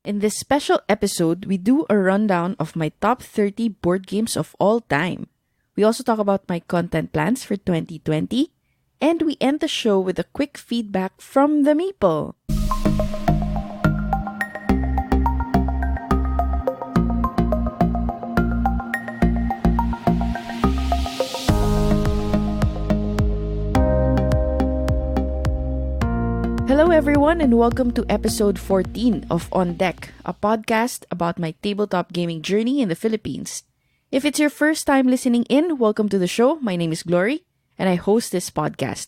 In this special episode, we do a rundown of my top 30 board games of all time. We also talk about my content plans for 2020, and we end the show with a quick feedback from the Meeple. Hello everyone and welcome to episode 14 of On Deck, a podcast about my tabletop gaming journey in the Philippines. If it's your first time listening in, welcome to the show. My name is Glory and I host this podcast.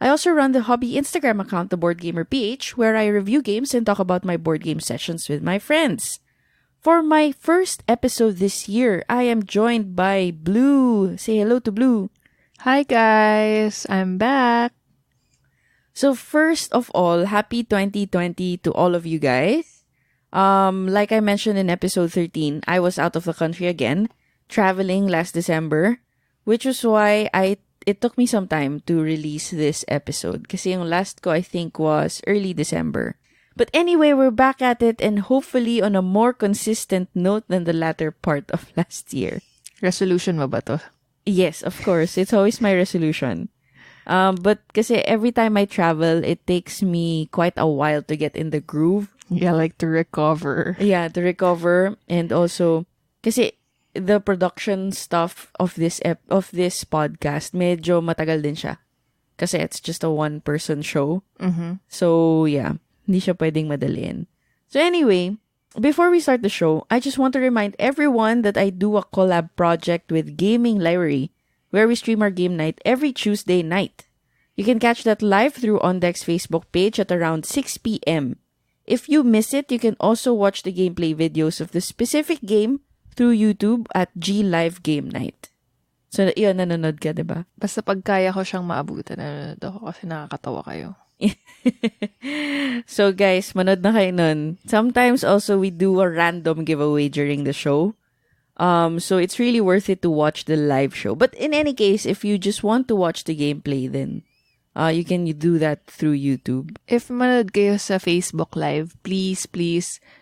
I also run the hobby Instagram account, The Board Gamer PH, where I review games and talk about my board game sessions with my friends. For my first episode this year, I am joined by Blue. Say hello to Blue. Hi guys, I'm back. So first of all, happy 2020 to all of you guys. Like I mentioned in episode 13, I was out of the country again, traveling last December, which was why it took me some time to release this episode. Kasi yung last ko I think was early December. But anyway, we're back at it and hopefully on a more consistent note than the latter part of last year. Resolution mo ba to? Yes, of course. It's always my resolution. But kasi every time I travel, it takes me quite a while to get in the groove. Yeah, like to recover. Yeah, to recover. And also, kasi the production stuff of this podcast, medyo matagal din siya. Kasi it's just a one-person show. Mm-hmm. So, yeah, hindi siya pwedeng madaliin. So anyway, before we start the show, I just want to remind everyone that I do a collab project with Gaming Library, where we stream our game night every Tuesday night. You can catch that live through On Deck's Facebook page at around 6 p.m. If you miss it, you can also watch the gameplay videos of the specific game through YouTube at G Live Game Night. So, yun, nanonood ka, diba? Basta pag kaya ko siyang maabutan, nanonood ako kasi nakakatawa kayo. So, guys, manood na kayo nun. Sometimes also we do a random giveaway during the show. So it's really worth it to watch the live show. But in any case, if you just want to watch the gameplay, then you can do that through YouTube. If manood kayo sa Facebook Live, please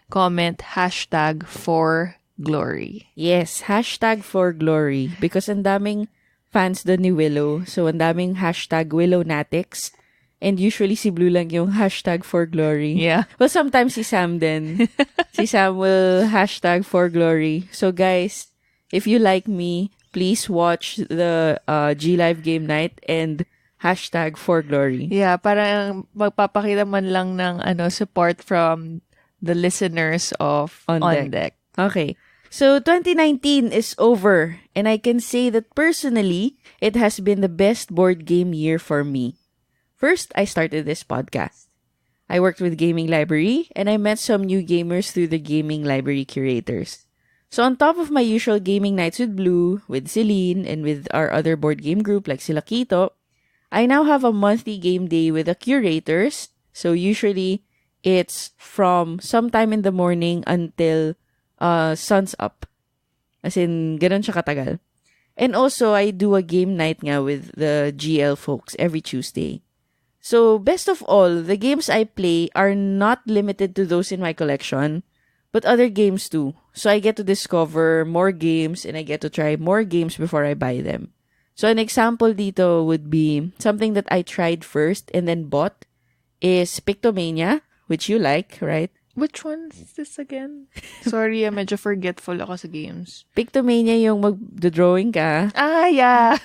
comment #4glory. Yes, #4glory. Because ang daming fans doon ni Willow. So ang daming #WillowNatics. And usually si Blue lang yung #4glory. Yeah. Well, sometimes si Sam din. Si Sam will #4glory. So guys, if you like me, please watch the G Live Game Night and #4glory. Yeah, parang magpapakita man lang ng support from the listeners of On Deck. Okay. So 2019 is over and I can say that personally, it has been the best board game year for me. First, I started this podcast. I worked with Gaming Library, and I met some new gamers through the Gaming Library curators. So on top of my usual gaming nights with Blue, with Celine, and with our other board game group like Sila Kito, I now have a monthly game day with the curators. So usually, it's from sometime in the morning until sun's up. As in, ganun siya katagal. And also, I do a game night nga with the GL folks every Tuesday. So, best of all, the games I play are not limited to those in my collection, but other games too. So, I get to discover more games and I get to try more games before I buy them. So, an example dito would be something that I tried first and then bought is Pictomania, which you like, right? Which one is this again? Sorry, medyo forgetful ako sa games. Pictomania yung mag-drawing ka. Ah, yeah.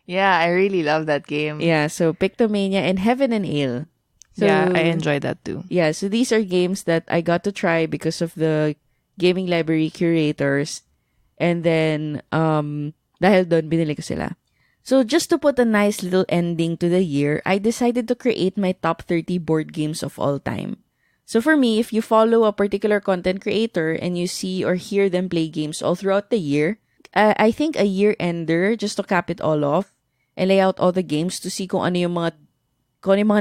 Yeah, I really love that game. Yeah, so Pictomania and Heaven and Ale. So, yeah, I enjoy that too. Yeah, so these are games that I got to try because of the Gaming Library curators. And then, dahil doon, binili ko sila. So just to put a nice little ending to the year, I decided to create my top 30 board games of all time. So for me, if you follow a particular content creator and you see or hear them play games all throughout the year, I think a year-ender, just to cap it all off, and lay out all the games to see kung ano yung mga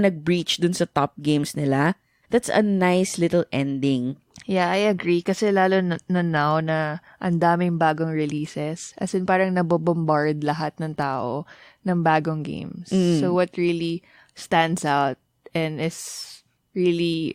nag-breach dun sa top games nila. That's a nice little ending. Yeah, I agree. Kasi lalo na now na ang daming bagong releases. As in, parang nabobombard lahat ng tao ng bagong games. So what really stands out and is really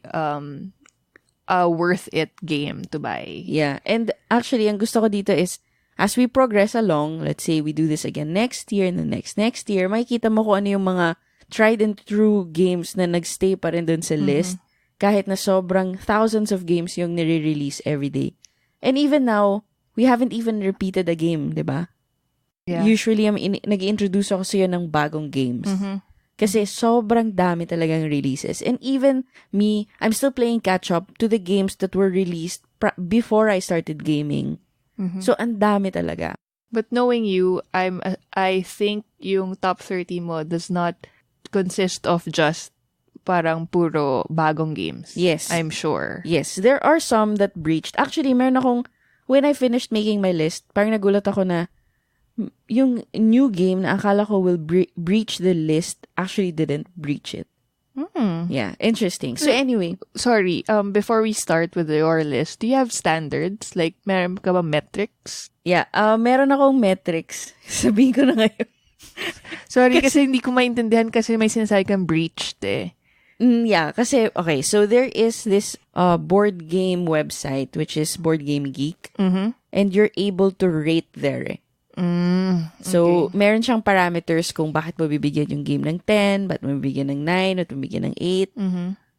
a worth it game to buy. Yeah. And actually, ang gusto ko dito is, as we progress along, let's say we do this again next year and the next year, makikita mo kung ano yung mga tried and true games na nagstay pa rin dun sa list kahit na sobrang thousands of games yung nire-release every day. And even now, we haven't even repeated a game, di ba? Yeah. Usually, nag-introduce ako sa'yo ng bagong games. Kasi sobrang dami talagang releases. And even me, I'm still playing catch-up to the games that were released before I started gaming. So, ang dami talaga. But knowing you, I think yung top 30 mo does not consist of just parang puro bagong games. Yes. I'm sure. Yes. There are some that breached. Actually, meron akong, when I finished making my list, parang nagulat ako na yung new game na akala ko will breach the list actually didn't breach it. Yeah, interesting. So anyway. Sorry, before we start with your list, do you have standards? Like, meron ka ba metrics? Yeah, meron akong metrics. Sabihin ko na ngayon. Sorry, kasi hindi ko maintindihan kasi may sinasabi kang breached eh. Yeah, kasi, okay, so there is this board game website which is Board Game Geek. And you're able to rate there eh. So, meron siyang parameters kung bakit mo bibigyan yung game ng 10, bakit mo bibigyan ng 9, bakit mo bibigyan ng 8.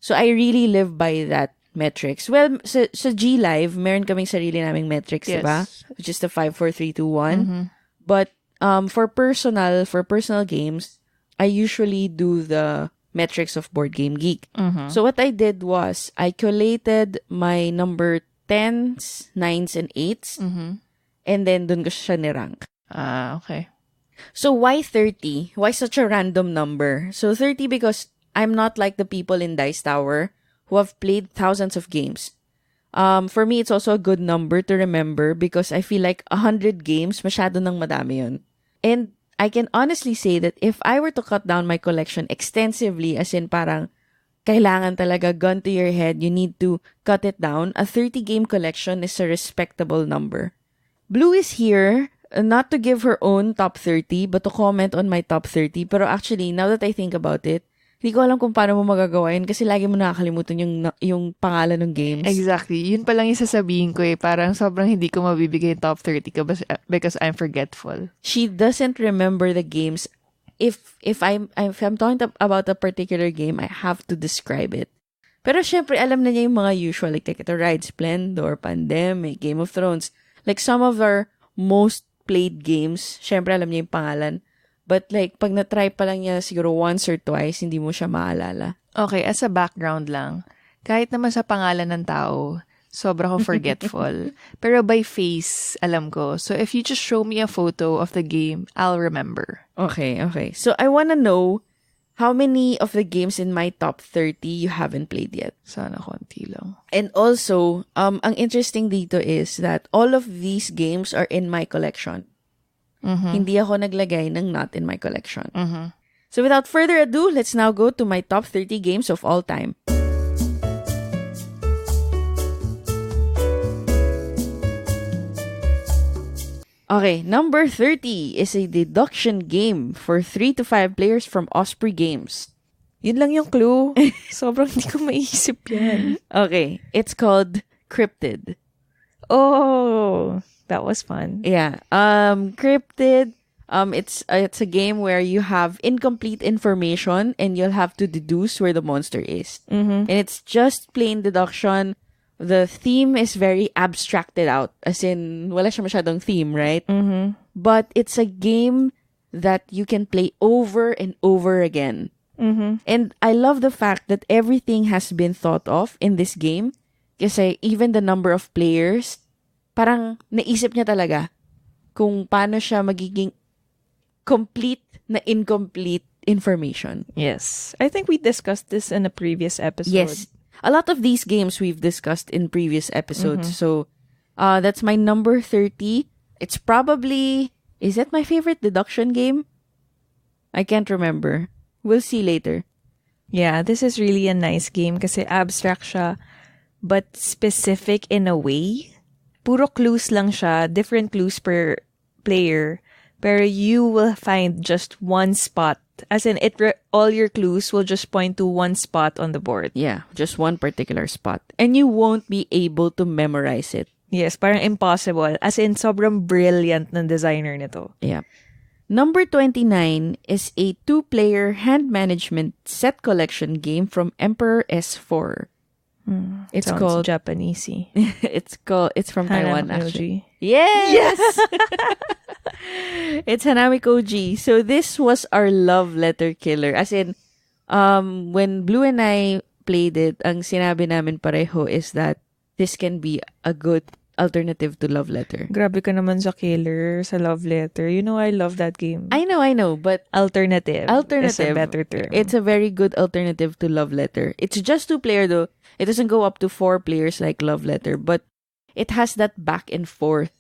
So, I really live by that metrics. Well, sa G Live, meron kaming sarili naming metrics, Yes. diba? Which is the 5, 4, 3, 2, 1. But, for personal games, I usually do the metrics of Board Game Geek. So, what I did was, I collated my number 10s, 9s, and 8s. And then, dun ko siya nirank. Okay. So, why 30? Why such a random number? So, 30 because I'm not like the people in Dice Tower who have played thousands of games. For me, it's also a good number to remember because I feel like 100 games, masyado nang madami yun. And I can honestly say that if I were to cut down my collection extensively, as in parang kailangan talaga gun to your head, you need to cut it down, a 30-game collection is a respectable number. Blue is here, not to give her own top 30, but to comment on my top 30. Pero actually, now that I think about it, hindi ko alam kung paano mo magagawa yun kasi lagi mo nakakalimutan yung pangalan ng games. Exactly. Yun pa lang yung sasabihin ko eh. Parang sobrang hindi ko mabibigay yung top 30 ko because I'm forgetful. She doesn't remember the games. If I'm talking about a particular game, I have to describe it. Pero syempre, alam na niya yung mga usual, like Ticket to Ride, Splendor, Pandemic, Game of Thrones. Like, some of our most played games, syempre alam niya yung pangalan. But like, pag na-try pa lang niya siguro once or twice, hindi mo siya maalala. Okay, as a background lang, kahit naman sa pangalan ng tao, sobra ko forgetful. Pero by face, alam ko. So if you just show me a photo of the game, I'll remember. Okay. So I wanna know how many of the games in my top 30 you haven't played yet. Sana konti lang. And also, ang interesting dito is that all of these games are in my collection. Hindi ako naglagay ng not in my collection. So without further ado, let's now go to my top 30 games of all time. Okay, number 30 is a deduction game for 3 to 5 players from Osprey Games. Yun lang yung clue. Sobrang hindi ko maisip yan. Okay, it's called Cryptid. Oh, that was fun. Yeah, Cryptid, it's a game where you have incomplete information and you'll have to deduce where the monster is. And it's just plain deduction. The theme is very abstracted out. As in, wala siya masyadong theme, right? But it's a game that you can play over and over again. And I love the fact that everything has been thought of in this game. Kasi even the number of players, parang naisip niya talaga kung paano siya magiging complete na incomplete information. Yes. I think we discussed this in a previous episode. Yes. A lot of these games we've discussed in previous episodes. So, that's my number 30. It's probably... Is it my favorite deduction game? I can't remember. We'll see later. Yeah, this is really a nice game kasi abstract siya, but specific in a way. Puro clues lang siya, different clues per player, pero you will find just one spot. As in, all your clues will just point to one spot on the board. Yeah, just one particular spot. And you won't be able to memorize it. Yes, parang impossible. As in, sobrang brilliant ng designer nito. Yeah. Number 29 is a 2-player hand management set collection game from Emperor S4. It's Sounds called Japanesey. it's from Taiwan Hanami actually. Koji. Yes. It's Hanami Koji. So this was our love letter killer. As in when Blue and I played it, ang sinabi namin pareho is that this can be a good alternative to love letter. Grabe ka naman sa killer, sa love letter. You know, I love that game. I know, but Alternative is a better term. It's a very good alternative to love letter. It's just 2-player though. It doesn't go up to 4 players like love letter, but it has that back and forth.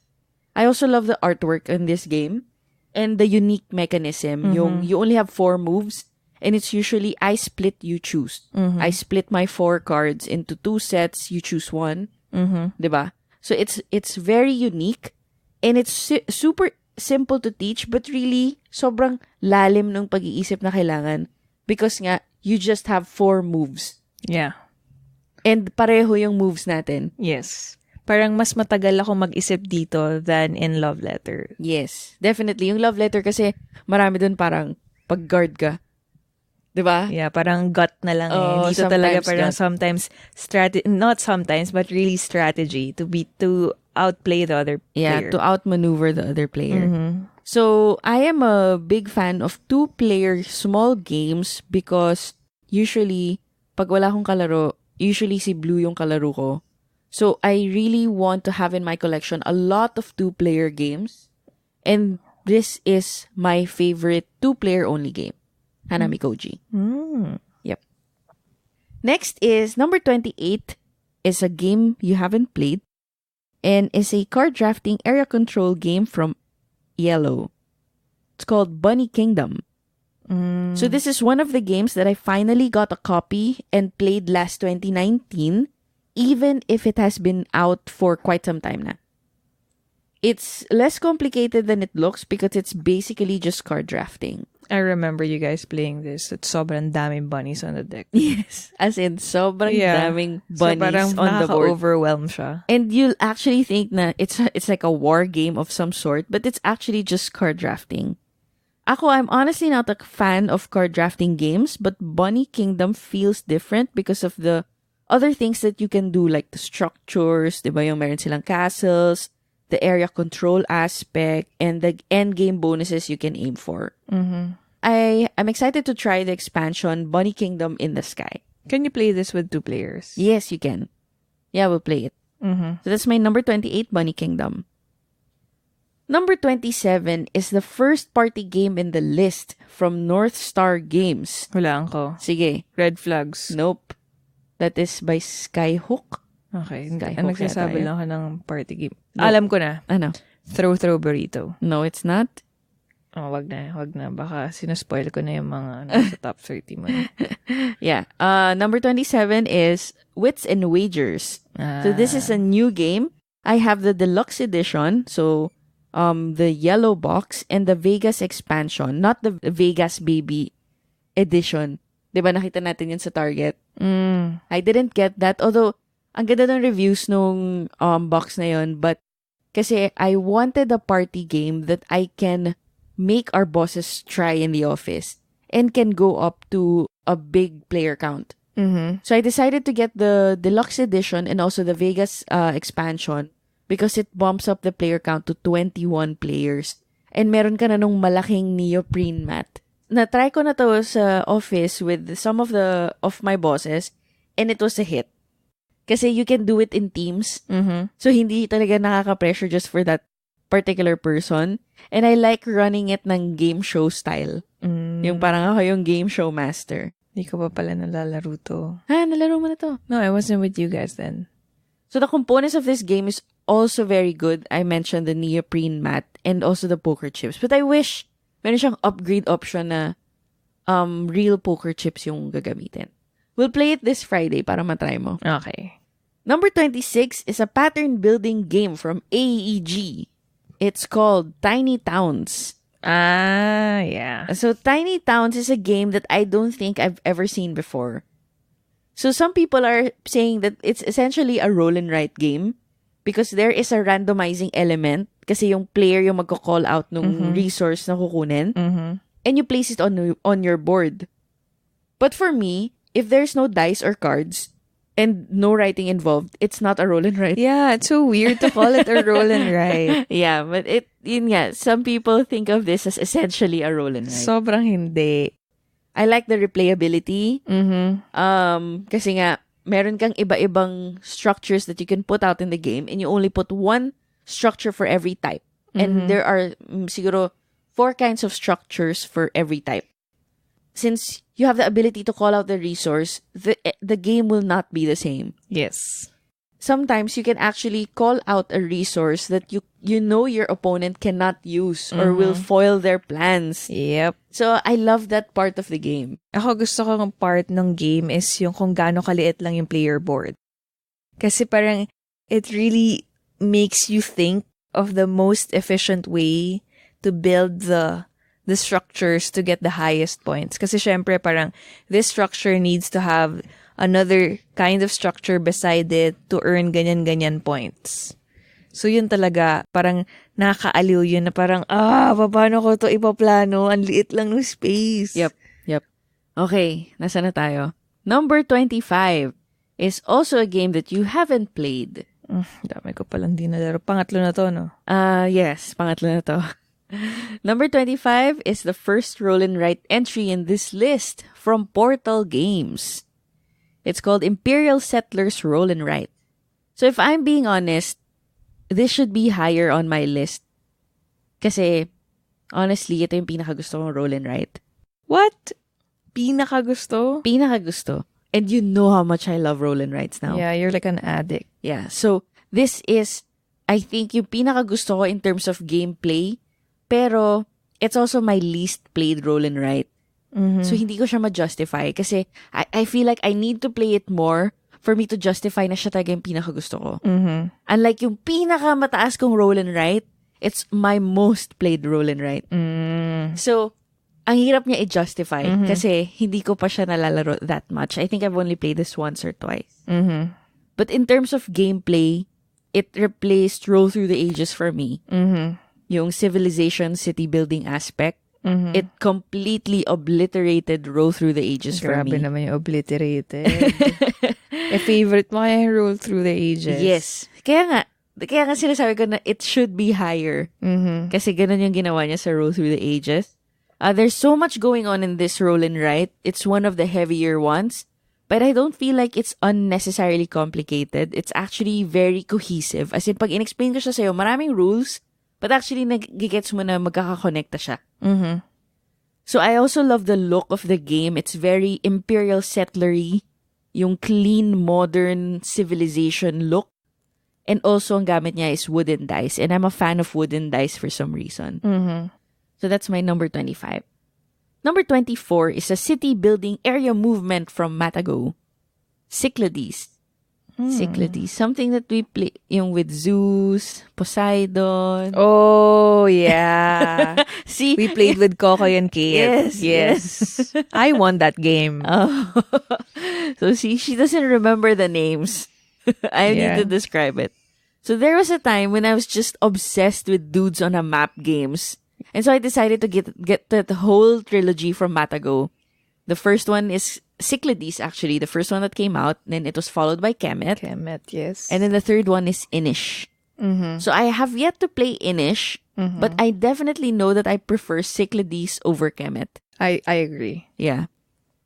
I also love the artwork in this game and the unique mechanism. You only have 4 moves and it's usually I split, you choose. I split my 4 cards into 2 sets, you choose 1. Diba? So it's very unique and it's super simple to teach but really sobrang lalim ng pag-iisip na kailangan because nga you just have 4 moves. Yeah. And pareho yung moves natin. Yes. Parang mas matagal ako mag-isip dito than in love letter. Yes, definitely. Yung love letter kasi marami dun parang pag-guard ka. Diba? Yeah, parang gut na lang Oh, Dito talaga sometimes parang gut. sometimes not sometimes but really strategy to outplay the other Yeah, player. to outmaneuver the other player. So, I am a big fan of 2-player small games because usually, pag wala akong kalaro, usually si Blue yung kalaro ko. So, I really want to have in my collection a lot of 2-player games. And this is my favorite 2-player only game. Hanami Koji. Yep. Next is number 28 is a game you haven't played and is a card drafting area control game from Yellow. It's called Bunny Kingdom. So this is one of the games that I finally got a copy and played last 2019, even if it has been out for quite some time na. It's less complicated than it looks because it's basically just card drafting. I remember you guys playing this. It's sobrang daming bunnies on the deck. Yes. As in, sobrang daming bunnies so parang on the board. overwhelm siya. And you'll actually think na it's like a war game of some sort, but it's actually just card drafting. I'm honestly not a fan of card drafting games, but Bunny Kingdom feels different because of the other things that you can do, like the structures, diba yung meron silang castles, the area control aspect, and the end game bonuses you can aim for. I'm excited to try the expansion Bunny Kingdom in the Sky. Can you play this with 2 players? Yes, you can. Yeah, we'll play it. So that's my number 28, Bunny Kingdom. Number 27 is the first party game in the list from North Star Games. Hulaan ko. Sige. Red flags. Nope. That is by Skyhook. Okay. Skyhook Ang nagsasabi yata yun. lang ka ng party game. No. Alam ko na. Ano? Throw burrito. No, it's not. Oh, wag na. Baka sinuspoil ko na yung mga nasa top 30 mo. Yeah. Number 27 is Wits and Wagers. So this is a new game. I have the deluxe edition. So the yellow box and the Vegas expansion, not the Vegas Baby edition. Diba nakita natin yun sa Target? I didn't get that. Although, ang ganda ng reviews nung box na yun. But kasi I wanted a party game that I can make our bosses try in the office and can go up to a big player count. So I decided to get the deluxe edition and also the Vegas expansion because it bumps up the player count to 21 players. And meron ka na nung malaking neoprene mat. Na-try ko na to sa office with some of my bosses and it was a hit. Kasi you can do it in teams. So hindi talaga nakaka-pressure just for that particular person. And I like running it ng game show style. Yung parang ako yung game show master. Hindi ko pa pala nalalaro to. Nalaro mo na to. No, I wasn't with you guys then. So the components of this game is also very good. I mentioned the neoprene mat and also the poker chips. But I wish meron siyang upgrade option na real poker chips yung gagamitin. We'll play it this Friday para matry mo. Okay. Number 26 is a pattern building game from AEG. It's called Tiny Towns. Ah, yeah. So Tiny Towns is a game that I don't think I've ever seen before. So some people are saying that it's essentially a roll and write game because there is a randomizing element kasi yung player yung magko-call out nung resource na kukunin and you place it on your board. But for me, if there's no dice or cards and no writing involved, it's not a roll and write. Yeah, it's so weird to call it a roll and write. Yeah, but yun nga, some people think of this as essentially a roll and write. Sobrang hindi. I like the replayability. Kasi nga, meron kang iba-ibang structures that you can put out in the game and you only put one structure for every type. And there are siguro 4 kinds of structures for every type. Since you have the ability to call out the resource, the game will not be the same. Yes. Sometimes you can actually call out a resource that you know your opponent cannot use or will foil their plans. Yep. So I love that part of the game. Ako gusto kong part ng game is yung kung gaano kaliit lang yung player board. Kasi parang it really makes you think of the most efficient way to build the structures to get the highest points. Kasi syempre parang this structure needs to have another kind of structure beside it to earn ganyan-ganyan points. So yun talaga, parang nakakaaliw yun na parang, paano ko to ipaplano? Ang liit lang ng space. Yep. Okay, nasa na tayo? Number 25 is also a game that you haven't played. Dami ko palang di nalaro. Pangatlo na to, no? Yes, pangatlo na to. Number 25 is the first roll and write entry in this list from Portal Games. It's called Imperial Settlers Roll and Write. So if I'm being honest, this should be higher on my list. Kasi, honestly, ito yung pinakagusto kong roll and write. What? Pinakagusto? Pinakagusto. And you know how much I love roll and writes now. Yeah, you're like an addict. Yeah, so this is, I think, yung pinakagusto ko in terms of gameplay. Pero, it's also my least played roll and write. So, hindi ko siya ma-justify. Kasi, I feel like I need to play it more for me to justify na siya talaga yung pinakagusto ko. Unlike yung pinakamataas kong roll and write, it's my most played roll and write. So, ang hirap niya i-justify kasi hindi ko pa siya nalalaro that much. I think I've only played this once or twice. But in terms of gameplay, it replaced Roll Through the Ages for me. Yung civilization, city building aspect, it completely obliterated Roll Through the Ages for me. Grabe naman yung obliterated. Favorite mo kaya Roll Through the Ages. Yes. Kaya nga sinasabi ko na it should be higher. Kasi ganun yung ginawa niya sa Roll Through the Ages. There's so much going on in this roll and write. It's one of the heavier ones. But I don't feel like it's unnecessarily complicated. It's actually very cohesive. As in, pag in-explain ko siya sa'yo, maraming rules, but actually, nag-gets mo na magkakakonekta siya. So, I also love the look of the game. It's very imperial settlery. Yung clean, modern civilization look. And also, ang gamit niya is wooden dice. And I'm a fan of wooden dice for some reason. So, that's my number 25. Number 24 is a city building area movement from Matago. Cyclades. Cyclades. Something that we play yung with Zeus, Poseidon. Oh, yeah. See? We played with Kokoy and Kate. Yes. I won that game. Oh. So see, she doesn't remember the names. I need to describe it. So there was a time when I was just obsessed with dudes on a map games. And so I decided to get the whole trilogy from Matago. The first one is Cyclades, actually. The first one that came out. Then it was followed by Kemet. Kemet, yes. And then the third one is Inish. So I have yet to play Inish, but I definitely know that I prefer Cyclades over Kemet. I agree. Yeah.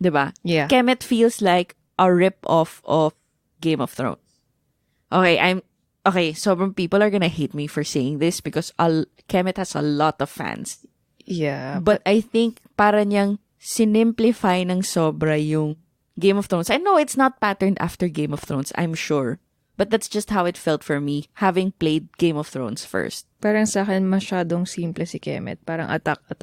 Diba? Yeah. Kemet feels like a rip-off of Game of Thrones. Okay, sobrang people are gonna hate me for saying this because Kemet has a lot of fans. Yeah. But I think para niyang sinimplify ng sobra yung Game of Thrones. I know it's not patterned after Game of Thrones, I'm sure. But that's just how it felt for me, having played Game of Thrones first. Parang sa akin masyadong simple si Kemet. Parang attack ka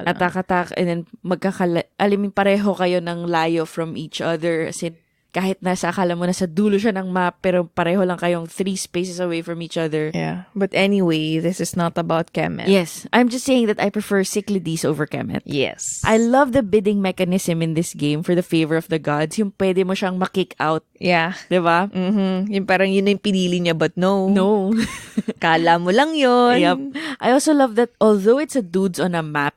lang. Attack, and then pareho kayo ng layo from each other. As in, kahit nasa akala mo nasa dulo siya ng map, pero pareho lang kayong 3 spaces away from each other. Yeah. But anyway, this is not about Kemet. Yes, I'm just saying that I prefer Cyclades over Kemet. Yes. I love the bidding mechanism in this game for the favor of the gods. Yung pwede mo siyang ma-kick out. Yeah. Diba? Yung parang yun yung pinili niya, but no. No. Kala mo lang yun. Yep. I also love that although it's a dudes on a map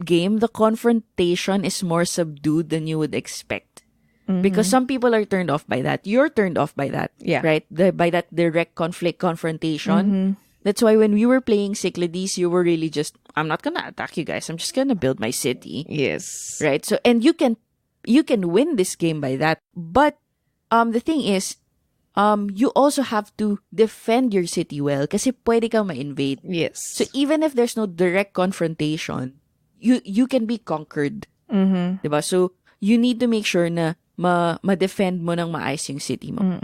game, the confrontation is more subdued than you would expect. Because some people are turned off by that. You're turned off by that. Yeah. Right? By that direct confrontation. That's why when we were playing Cyclades, you were really just, I'm not gonna attack you guys. I'm just gonna build my city. Yes. Right? So, and you can win this game by that. But, the thing is, you also have to defend your city well kasi pwede kang ma-invade. Yes. So, even if there's no direct confrontation, you can be conquered. Diba? So, you need to make sure na ma-defend mo ng maayos yung city mo.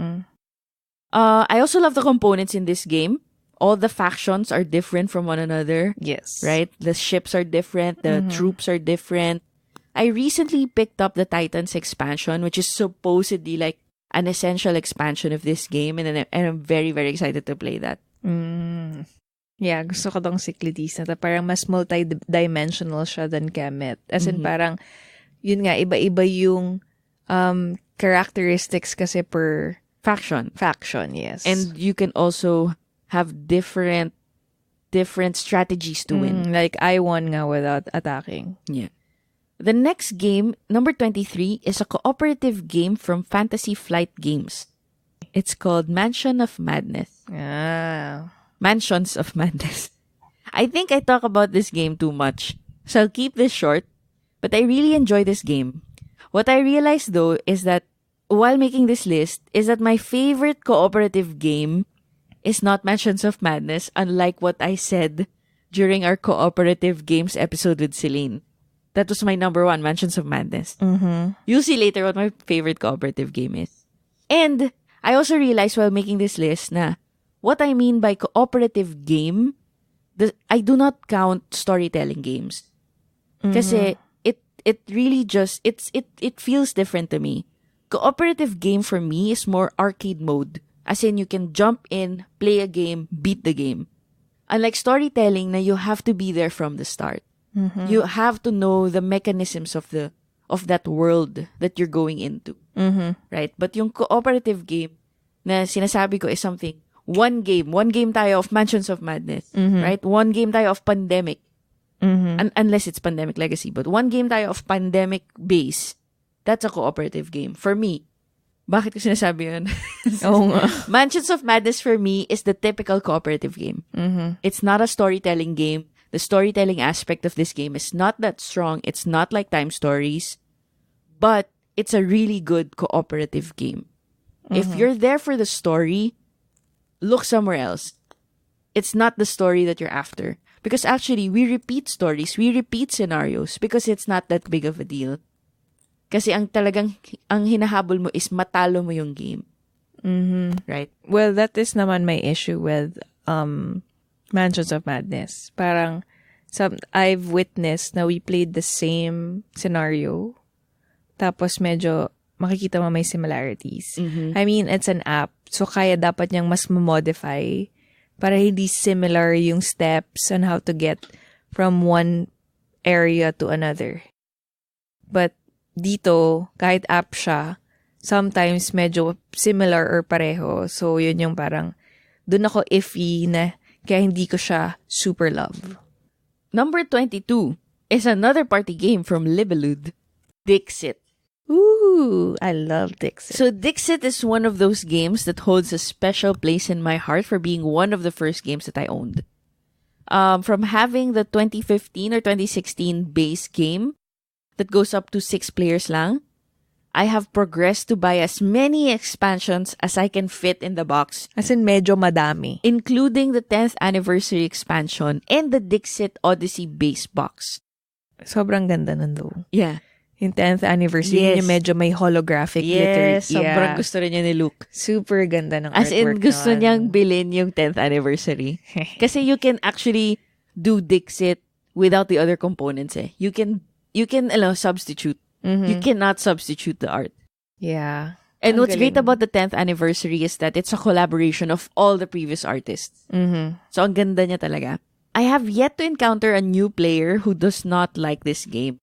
I also love the components in this game. All the factions are different from one another. Yes. Right? The ships are different. The troops are different. I recently picked up the Titans expansion, which is supposedly like an essential expansion of this game. And I'm very, very excited to play that. Yeah, gusto ko tong Cyclades na parang mas multi-dimensional siya than Kemet. As in parang, yun nga, iba-iba yung characteristics kasi per Faction. yes. And you can also have different strategies to win. Like, I won nga without attacking. Yeah. The next game, number 23, is a cooperative game from Fantasy Flight Games. It's called Mansion of Madness. Mansions of Madness. I think I talk about this game too much, so I'll keep this short, but I really enjoy this game. What I realized though is that while making this list is that my favorite cooperative game is not Mansions of Madness, unlike what I said during our cooperative games episode with Celine. That was my number 1, Mansions of Madness. You'll see later what my favorite cooperative game is. And I also realized while making this list na what I mean by cooperative game, I do not count storytelling games. Kasi it really just, it feels different to me. Cooperative game for me is more arcade mode. As in, you can jump in, play a game, beat the game. Unlike storytelling na you have to be there from the start. You have to know the mechanisms of that world that you're going into. Right? But yung cooperative game na sinasabi ko is something, one game tayo of Mansions of Madness. Right? One game tayo of Pandemic. Unless it's Pandemic Legacy. But one game tayo of Pandemic base. That's a cooperative game. For me. Bakit ko sinasabi yun? Oo nga. Mansions of Madness for me is the typical cooperative game. It's not a storytelling game. The storytelling aspect of this game is not that strong. It's not like Time Stories. But it's a really good cooperative game. If you're there for the story, look somewhere else. It's not the story that you're after. Because actually, we repeat stories, we repeat scenarios because it's not that big of a deal. Kasi ang hinahabol mo is matalo mo yung game. Right? Well, that is naman my issue with Mansions of Madness. Parang I've witnessed na we played the same scenario. Tapos medyo makikita mo may similarities. I mean, it's an app. So kaya dapat niyang mas modify para hindi similar yung steps on how to get from one area to another. But dito, kahit app siya, sometimes medyo similar or pareho. So, yun yung parang, dun ako iffy na kaya hindi ko siya super love. Number 22 is another party game from Libelud, Dixit. Ooh, I love Dixit. So Dixit is one of those games that holds a special place in my heart for being one of the first games that I owned. From having the 2015 or 2016 base game that goes up to 6 players lang, I have progressed to buy as many expansions as I can fit in the box. As in, medyo madami. Including the 10th anniversary expansion and the Dixit Odyssey base box. Sobrang ganda nun though. Yeah. Yung 10th anniversary, Yes. yung medyo may holographic Yes, glitter. sobrang gusto rin niya ni Luke. Super ganda ng As in, artwork gusto nun. niyang bilhin yung 10th anniversary. Kasi you can actually do Dixit without the other components eh. You can substitute. You cannot substitute the art. Yeah. And Ang what's great galing. about the 10th anniversary is that it's a collaboration of all the previous artists. Mm-hmm. So, ang ganda niya talaga. I have yet to encounter a new player who does not like this game.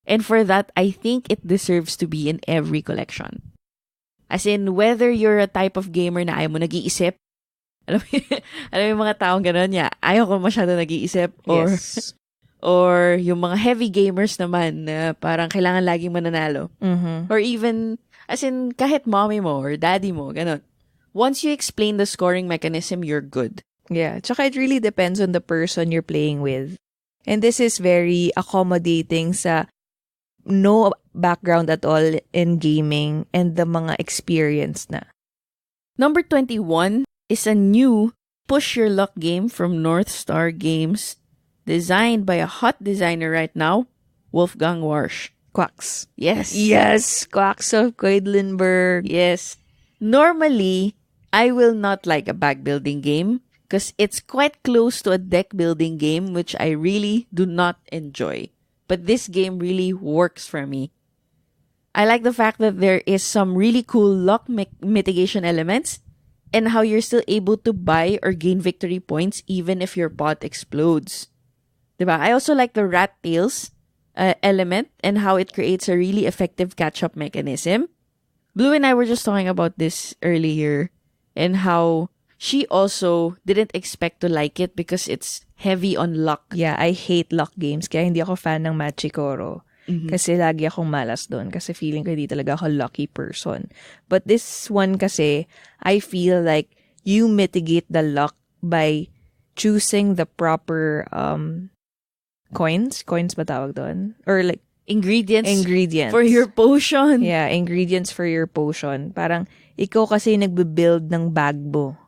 And for that, I think it deserves to be in every collection. As in, whether you're a type of gamer na ayaw mo nag-iisip, alam mo, alam mo yung mga taong gano'n niya, ayaw ko masyado nag-iisip, or, Yes. or yung mga heavy gamers naman na parang kailangan laging mananalo. Mm-hmm. Or even, as in, kahit mommy mo or daddy mo, gano'n. Once you explain the scoring mechanism, you're good. Yeah. Tsaka it really depends on the person you're playing with. And this is very accommodating sa no background at all in gaming and the mga experience na. Number 21 is a new push your luck game from North Star Games, designed by a hot designer right now, Wolfgang Warsch. Quacks. Yes. Yes, Quacks of Quedlinburg. Yes. Normally, I will not like a bag building game because it's quite close to a deck building game, which I really do not enjoy. But this game really works for me. I like the fact that there is some really cool luck mitigation elements and how you're still able to buy or gain victory points even if your pot explodes. Diba? I also like the rat tails element and how it creates a really effective catch-up mechanism. Blue and I were just talking about this earlier and how she also didn't expect to like it because it's heavy on luck. Yeah, I hate luck games. Kaya hindi ako fan ng Machikoro. Kasi lagi akong malas doon. Kasi feeling ko hindi talaga ako lucky person. But this one kasi, I feel like you mitigate the luck by choosing the proper coins. Coins ba tawag doon? Or like, Ingredients ingredients. for your potion. Yeah, ingredients for your potion. Parang, ikaw kasi nagbe-build ng bag mo.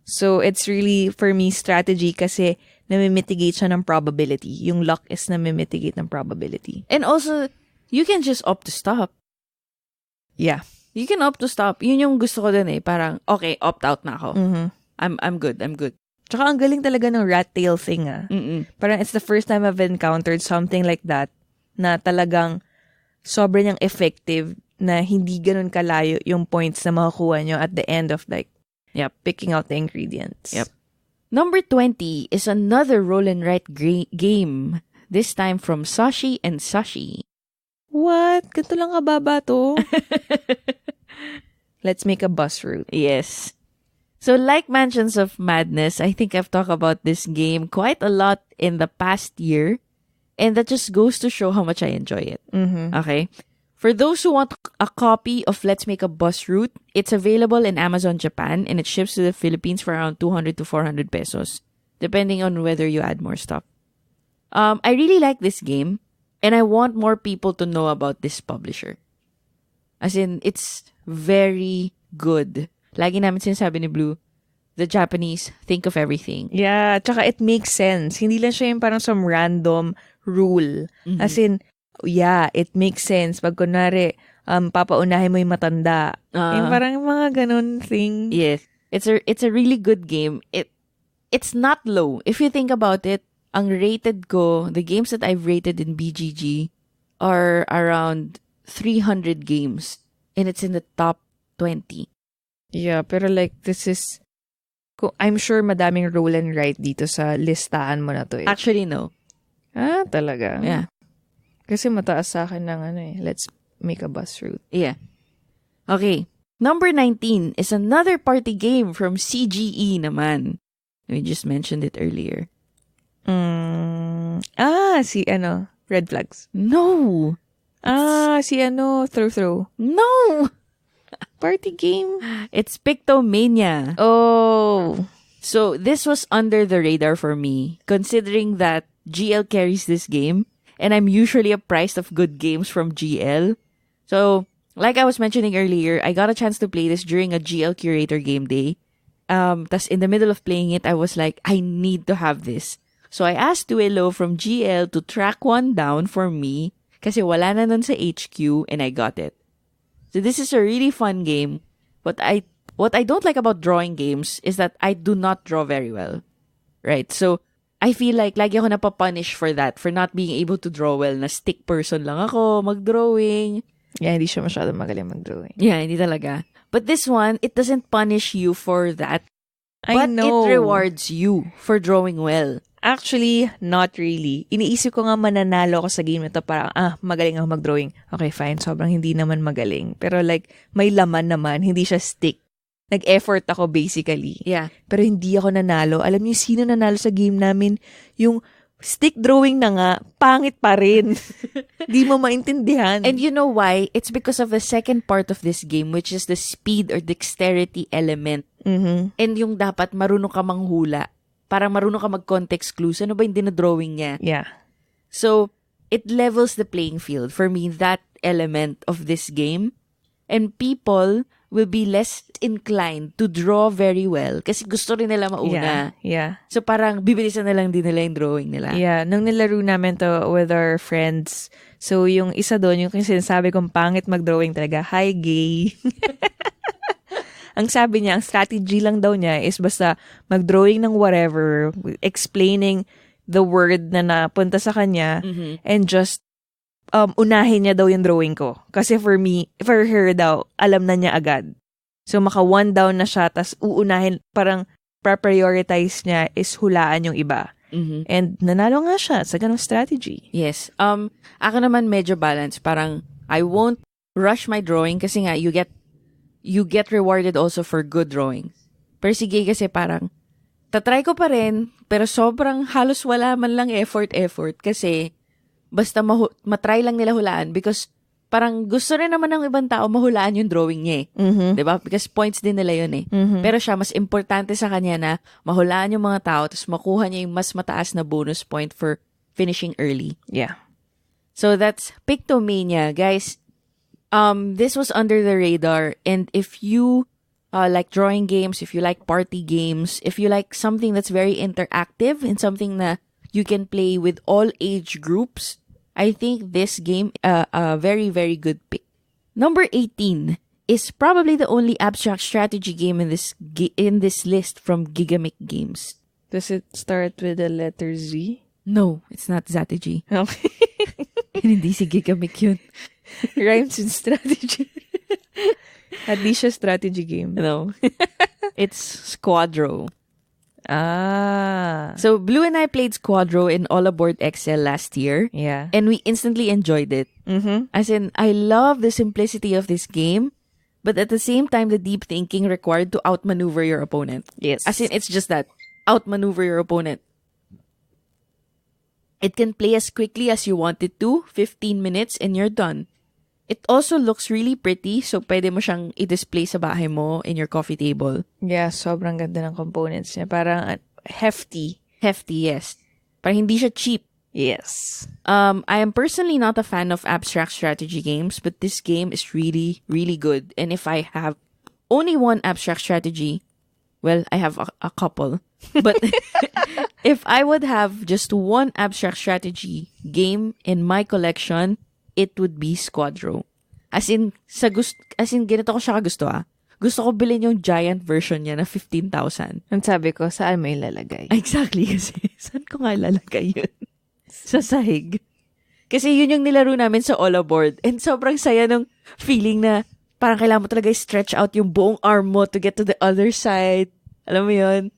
So, it's really, for me, strategy kasi namimitigate siya ng probability. Yung luck is namimitigate ng probability. And also, you can just opt to stop. Yeah. You can opt to stop. Yun yung gusto ko din eh. Parang, okay, opt out na ako. Mm-hmm. I'm good. Tsaka ang galing talaga ng rat tail thing ah. Mm-mm. Parang it's the first time I've encountered something like that na talagang sobrang niyang effective na hindi ganun kalayo yung points na makukuha nyo at the end of like picking out the ingredients. Yep. Number 20 is another roll and write game. This time from Sashi and Sashi. What? Ganito lang kababa to? Let's make a bus route. Yes. So like Mansions of Madness, I think I've talked about this game quite a lot in the past year. And that just goes to show how much I enjoy it. Mm-hmm. Okay? For those who want a copy of Let's Make a Bus Route, it's available in Amazon Japan and it ships to the Philippines for around 200 to 400 pesos, depending on whether you add more stuff. I really like this game and I want more people to know about this publisher. As in, it's very good. Lagi namin sinasabi ni Blue, the Japanese think of everything. Yeah, tsaka it makes sense. Hindi lang siya yung parang some random rule. Mm-hmm. As in, yeah, it makes sense. Pag kunwari, papaunahin mo yung matanda. Yung parang mga ganun thing. Yes. It's a really good game. It's not low. If you think about it, ang rated ko, the games that I've rated in BGG are around 300 games. And it's in the top 20. Yeah, pero like, this is, I'm sure madaming roll and write dito sa listahan mo na to eh. Actually, no. Ah, talaga? Yeah. Kasi mataas sa akin ng let's make a bus route. Yeah. Okay. Number 19 is another party game from CGE naman. We just mentioned it earlier. Red Flags. No. Throw. No. Party game. It's Pictomania. Oh. So, this was under the radar for me, considering that GL carries this game, and I'm usually apprised of good games from GL. So, like I was mentioning earlier, I got a chance to play this during a GL Curator game day. Tas in the middle of playing it, I was like, I need to have this. So, I asked Duelo from GL to track one down for me, kasi wala na nun sa HQ, and I got it. So, this is a really fun game, but what I don't like about drawing games is that I do not draw very well. Right? So, I feel like lagi ako napapunish for that, for not being able to draw well, na stick person lang ako, mag-drawing. Yeah, hindi siya masyadong magaling mag-drawing. Yeah, hindi talaga. But this one, it doesn't punish you for that. I But know. it rewards you for drawing well. Actually, not really. Iniisip ko nga mananalo ako sa game na to, parang, magaling ako mag-drawing. Okay, fine. Sobrang hindi naman magaling. Pero like, may laman naman. Hindi siya stick. Nag-effort ako basically. Yeah. Pero hindi ako nanalo. Alam niyo, sino nanalo sa game namin? Yung stick drawing na nga, pangit pa rin. Di mo maintindihan. And you know why? It's because of the second part of this game, which is the speed or dexterity element. Mhm. And yung dapat marunong ka manghula. Parang marunong ka mag-context clues. Ano ba yung dinadrawing niya? Yeah. So, it levels the playing field. For me, that element of this game. And people will be less inclined to draw very well kasi gusto rin nila mauna. Yeah. So, parang bibilisan na lang din nila yung drawing nila. Yeah. Nung nilaro namin to with our friends, so yung isa doon, yung sinasabi kong pangit mag-drawing talaga, hi, gay. Ang sabi niya, ang strategy lang daw niya is basta mag-drawing ng whatever, explaining the word na napunta sa kanya, and just unahin niya daw yung drawing ko. Kasi for her daw, alam na niya agad. So, maka one down na siya, tas uunahin, parang prioritize niya is hulaan yung iba. And nanalo nga siya sa ganong strategy. Yes. Ako naman medyo balance. Parang, I won't rush my drawing kasi nga, you get rewarded also for good drawing. Pero sige kasi parang, tatry ko pa rin, pero sobrang halos wala man lang effort kasi, basta matry lang nila hulaan because parang gusto rin naman ng ibang tao mahulaan yung drawing niya eh. Diba? Because points din nila yun eh. Pero siya, mas importante sa kanya na mahulaan yung mga tao tapos makuha niya yung mas mataas na bonus point for finishing early. Yeah. So that's Pictomania. Guys, this was under the radar, and if you like drawing games, if you like party games, if you like something that's very interactive and something that you can play with all age groups, I think this game a very, very good pick. Number 18 is probably the only abstract strategy game in this list from Gigamic Games. Does it start with the letter Z? No, it's not Strategy. Okay. Hindi si Gigamic yun. Rhymes in strategy. At least a strategy game. No. It's Squadro. Ah. So, Blue and I played Squadro in All Aboard XL last year. Yeah. And we instantly enjoyed it. As in, I love the simplicity of this game, but at the same time, the deep thinking required to outmaneuver your opponent. Yes. As in, it's just that. Outmaneuver your opponent. It can play as quickly as you want it to, 15 minutes, and you're done. It also looks really pretty, so pwede mo siyang i-display sa bahay mo in your coffee table. Yeah, sobrang ganda ng components niya. Parang hefty. Hefty, yes. Parang hindi siya cheap. Yes. I am personally not a fan of abstract strategy games, but this game is really, really good. And if I have only one abstract strategy, well, I have a couple. But if I would have just one abstract strategy game in my collection, it would be Squadro. As in ganito ko siya kagusto Gusto ko bilhin yung giant version niya na 15,000. Ang sabi ko, saan mo ilalagay? Exactly kasi. Saan ko nga ilalagay yun? Sa sahig. Kasi yun yung nilaro namin sa All Aboard. And sobrang saya nung feeling na parang kailangan mo talaga stretch out yung buong arm mo to get to the other side. Alam mo yun?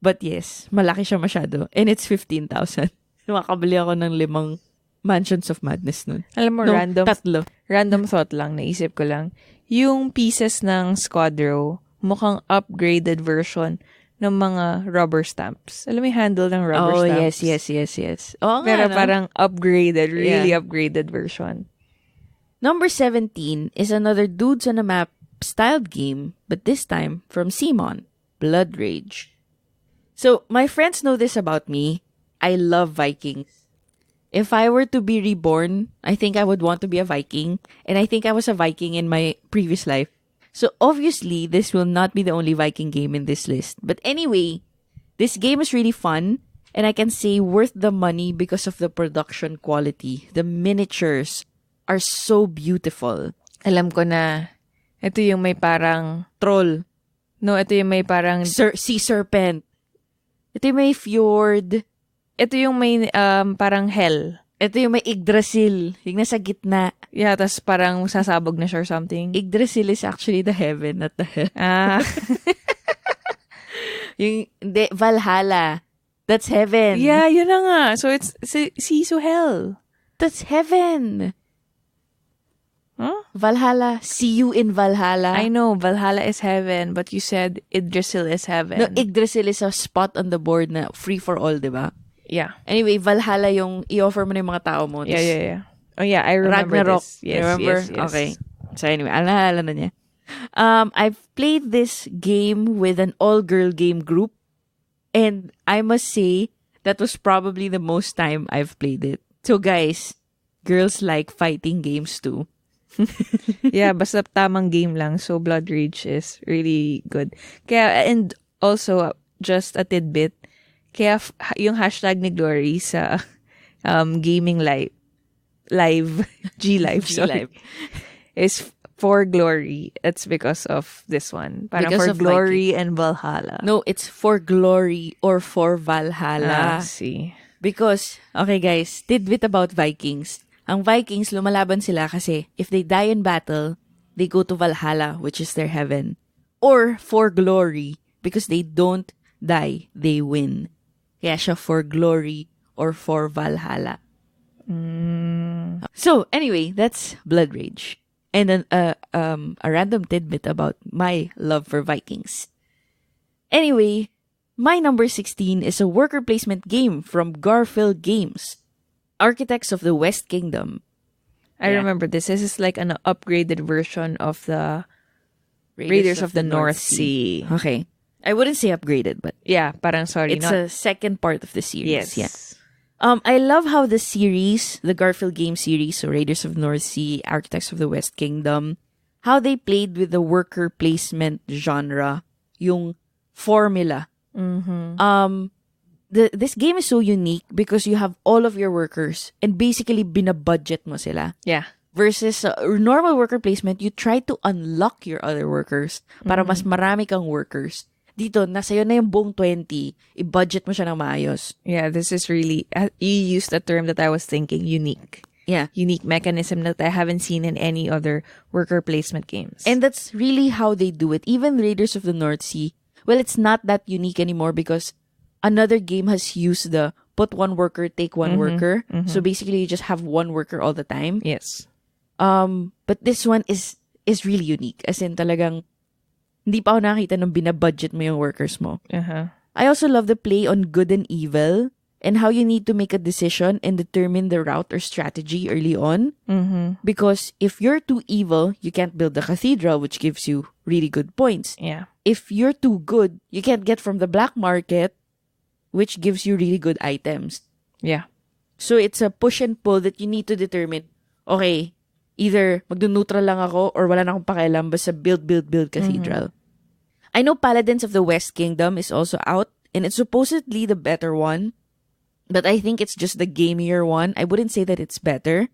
But yes, malaki siya masyado. And it's 15,000. Makakabili ako ng 5 Mansions of Madness nun. Alam mo, No, random 3. random thought lang, naisip ko lang. Yung pieces ng Squadro, mukhang upgraded version ng mga rubber stamps. Alam mo yung handle ng rubber stamps? Yes. Oo nga, Pero no? parang upgraded, really Yeah. upgraded version. Number 17 is another Dudes on a Map styled game, but this time from Simon, Blood Rage. So, my friends know this about me. I love Vikings. If I were to be reborn, I think I would want to be a Viking. And I think I was a Viking in my previous life. So obviously, this will not be the only Viking game in this list. But anyway, this game is really fun. And I can say worth the money because of the production quality. The miniatures are so beautiful. Alam ko na, ito yung may parang Troll. No, ito yung may parang Sea serpent. Ito yung may fjord. ito yung may parang hell. Ito yung may Yggdrasil. Yung nasa gitna. Yeah, tas parang sasabog na siya or something. Yggdrasil is actually the heaven, not the hell. Ah. Yung, hindi, Valhalla. That's heaven. Yeah, yun na nga. So it's see so hell. That's heaven. Huh? Valhalla. See you in Valhalla. I know Valhalla is heaven, but you said Yggdrasil is heaven. No, Yggdrasil is a spot on the board na free for all, di ba? Yeah. Anyway, Valhalla yung i-offer mo na yung mga tao mo. Yeah. Oh yeah, I remember Ragnarok. this. Yes, Remember? yes. Okay. So anyway, alala na niya. I've played this game with an all-girl game group, and I must say that was probably the most time I've played it. So guys, girls like fighting games too. Yeah, basta tamang game lang. So Blood Rage is really good. Kaya, and also, just a tidbit, kaya yung hashtag ni Glory sa gaming live, G-Live, sorry, G-Live. is for glory. It's because of this one. Parang Because for of glory and Valhalla. No, it's for glory or for Valhalla. See. Because, okay guys, tidbit about Vikings. Ang Vikings, lumalaban sila kasi if they die in battle, they go to Valhalla, which is their heaven. Or for glory, because they don't die, they win. Kaya siya for glory or for Valhalla. So, anyway, that's Blood Rage. And then a random tidbit about my love for Vikings. Anyway, my number 16 is a worker placement game from Garfield Games, Architects of the West Kingdom. I Yeah. remember this. This is like an upgraded version of the Raiders of the North Sea. Okay. I wouldn't say upgraded, but Yeah, parang sorry. it's a second part of the series. Yes. Yeah. I love how the series, the Garfield game series, so Raiders of the North Sea, Architects of the West Kingdom, how they played with the worker placement genre, yung formula. This game is so unique because you have all of your workers and basically binabudget mo sila. Yeah. Versus normal worker placement, you try to unlock your other workers para mas marami kang workers. Dito, nasa iyo na yung buong 20, i-budget mo siya ng maayos. Yeah, this is really, you used a term that I was thinking, unique. Yeah. Unique mechanism that I haven't seen in any other worker placement games. And that's really how they do it. Even Raiders of the North Sea, well, it's not that unique anymore because another game has used the put one worker, take one worker. So basically, you just have one worker all the time. yes. But this one is really unique. As in, talagang hindi pa ako nakita nung binabudget mo yung workers mo. Uh-huh. I also love the play on good and evil and how you need to make a decision and determine the route or strategy early on. Because if you're too evil, you can't build the cathedral, which gives you really good points. Yeah. If you're too good, you can't get from the black market, which gives you really good items. Yeah. So it's a push and pull that you need to determine, okay, either magdo-neutral lang ako or wala na akong pakialam basta build cathedral. I know Paladins of the West Kingdom is also out and it's supposedly the better one. But I think it's just the gamier one. I wouldn't say that it's better.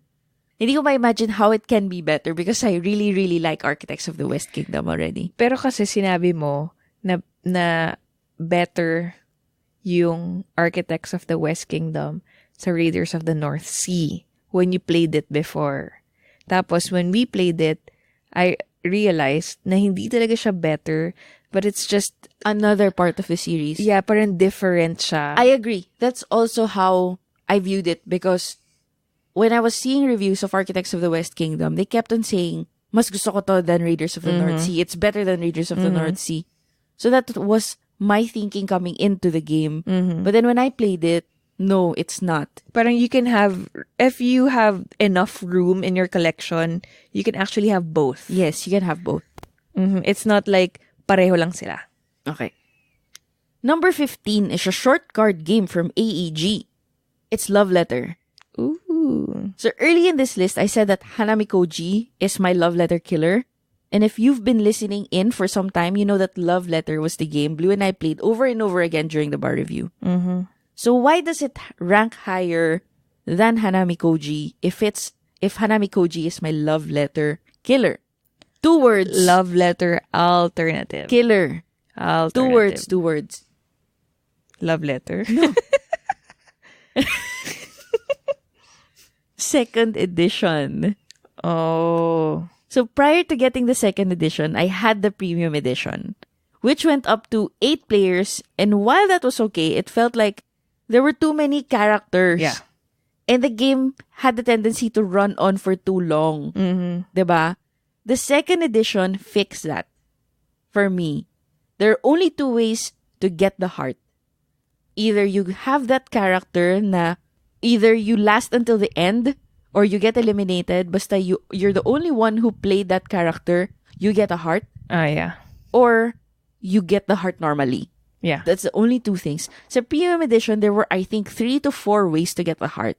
Hindi ko ma-imagine how it can be better because I really, really like Architects of the West Kingdom already. Pero kasi sinabi mo na better yung Architects of the West Kingdom sa Raiders of the North Sea when you played it before. Tapos when we played it, I realized na hindi talaga siya better, but it's just Another part of the series. yeah, parang different siya. I agree. That's also how I viewed it because when I was seeing reviews of Architects of the West Kingdom, they kept on saying, mas gusto ko to than Raiders of the North Sea. It's better than Raiders of the North Sea. So that was my thinking coming into the game. But then when I played it, no, it's not. Parang you can have, if you have enough room in your collection, you can actually have both. Yes, you can have both. It's not like pareho lang sila. Okay. Number 15 is a short card game from AEG. It's Love Letter. Ooh. So early in this list, I said that Hanami Koji is my love letter killer. And if you've been listening in for some time, you know that Love Letter was the game Blue and I played over and over again during the bar review. So why does it rank higher than Hanami Koji if Hanami Koji is my love letter killer? 2 words. Love letter alternative. Killer. 2 Alternative. 2 words. Love letter. second edition. Oh. So prior to getting the second edition, I had the premium edition, which went up to 8 players. And while that was okay, it felt like there were too many characters. Yeah. And the game had the tendency to run on for too long. Mm-hmm. Diba? The second edition fixed that for me. There are only 2 ways to get the heart. Either you have that character na either you last until the end or you get eliminated. Basta you're the only one who played that character, you get a heart. Yeah. Or you get the heart normally. Yeah. That's the only 2 things. Sa premium edition, there were, I think, 3 to 4 ways to get the heart.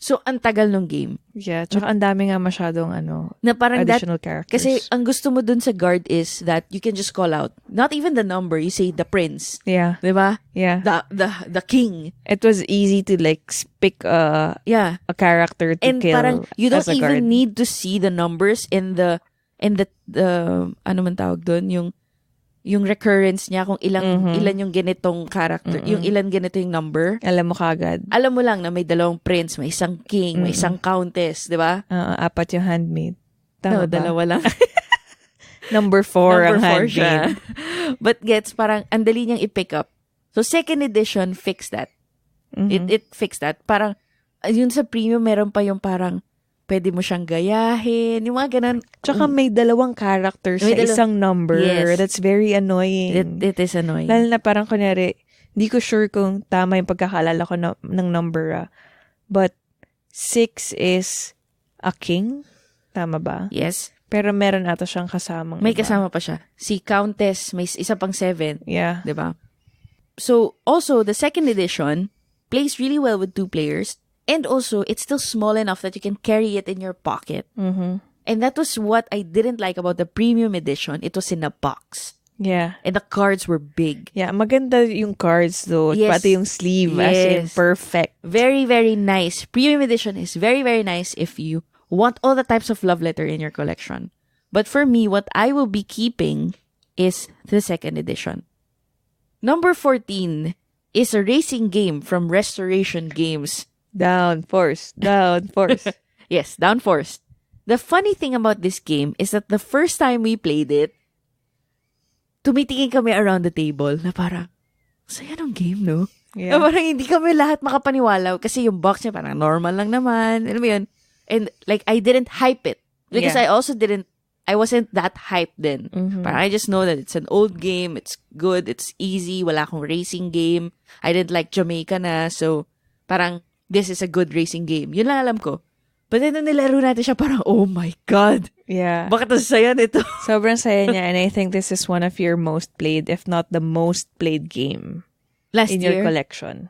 So, ang tagal ng game. Yeah. Tsaka ang dami nga masyadong Na parang additional characters. Kasi ang gusto mo dun sa guard is that you can just call out. Not even the number. You say the prince. Yeah. Diba? Yeah. The king. It was easy to pick a character to And kill parang you don't as a guard. even need to see the numbers in the ano man tawag dun, yung recurrence niya kung ilan yung ganitong character, yung ilan ganito yung number. Alam mo kagad. Alam mo lang na may 2 prince, may isang king, may isang countess, di ba? 4 yung handmaid. No, Tama ba? 2 lang. Number 4 ang Number 4 handmaid. siya. But gets, parang ang dali niyang i-pick up. So, second edition fixed that. It fixed that. Parang, yun sa premium, meron pa yung parang, pwede mo siyang gayahin, yung mga ganun. Tsaka may 2 characters May sa isang number. Yes. That's very annoying. It is annoying. Lalo na parang kunyari, di ko sure kung tama yung pagkakaalala ko ng number. But 6 is a king. Tama ba? Yes. Pero meron ata siyang kasamang May iba. kasama pa siya. Si Countess, may isa pang 7. Yeah. Diba? So, also, the second edition plays really well with 2 players. And also, it's still small enough that you can carry it in your pocket. Mm-hmm. And that was what I didn't like about the premium edition. It was in a box. Yeah. And the cards were big. Yeah, maganda yung cards though. Yes. Pati yung sleeve as in Yes. perfect. Very, very nice. Premium edition is very, very nice if you want all the types of love letter in your collection. But for me, what I will be keeping is the second edition. Number 14 is a racing game from Restoration Games. Downforce. Yes, Downforce. The funny thing about this game is that the first time we played it, tumitingin kami around the table na parang, saya ng game, no? Na Yeah. parang hindi kami lahat makapaniwala kasi yung box niya parang normal lang naman. Alam mo yun? And like, I didn't hype it. Because Yeah. I wasn't that hyped then. Parang I just know that it's an old game, it's good, it's easy, wala akong racing game. I didn't like Jamaica na, so parang, this is a good racing game. Yun lang alam ko. But then, nung nilaro natin siya, parang, oh my God! Yeah. Bakit ang saya nito? Sobrang saya niya, and I think this is one of your most played, if not the most played game Last in year? your collection.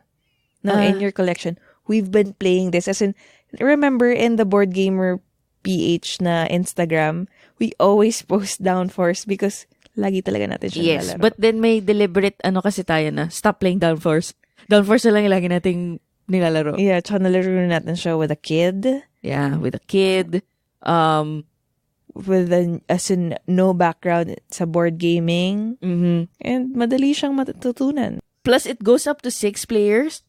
No, in your collection. We've been playing this. As in, remember in the Board Gamer PH na Instagram, we always post Downforce because lagi talaga natin siya Yes, nilalaro. but then may deliberate kasi tayo na, stop playing Downforce. Downforce na lang yung lagi nating nilalaro. Yeah, tsaka nalaro na natin siya with a kid. Yeah, with a kid. With as in no background sa board gaming. And madali siyang matutunan. Plus, it goes up to 6 players,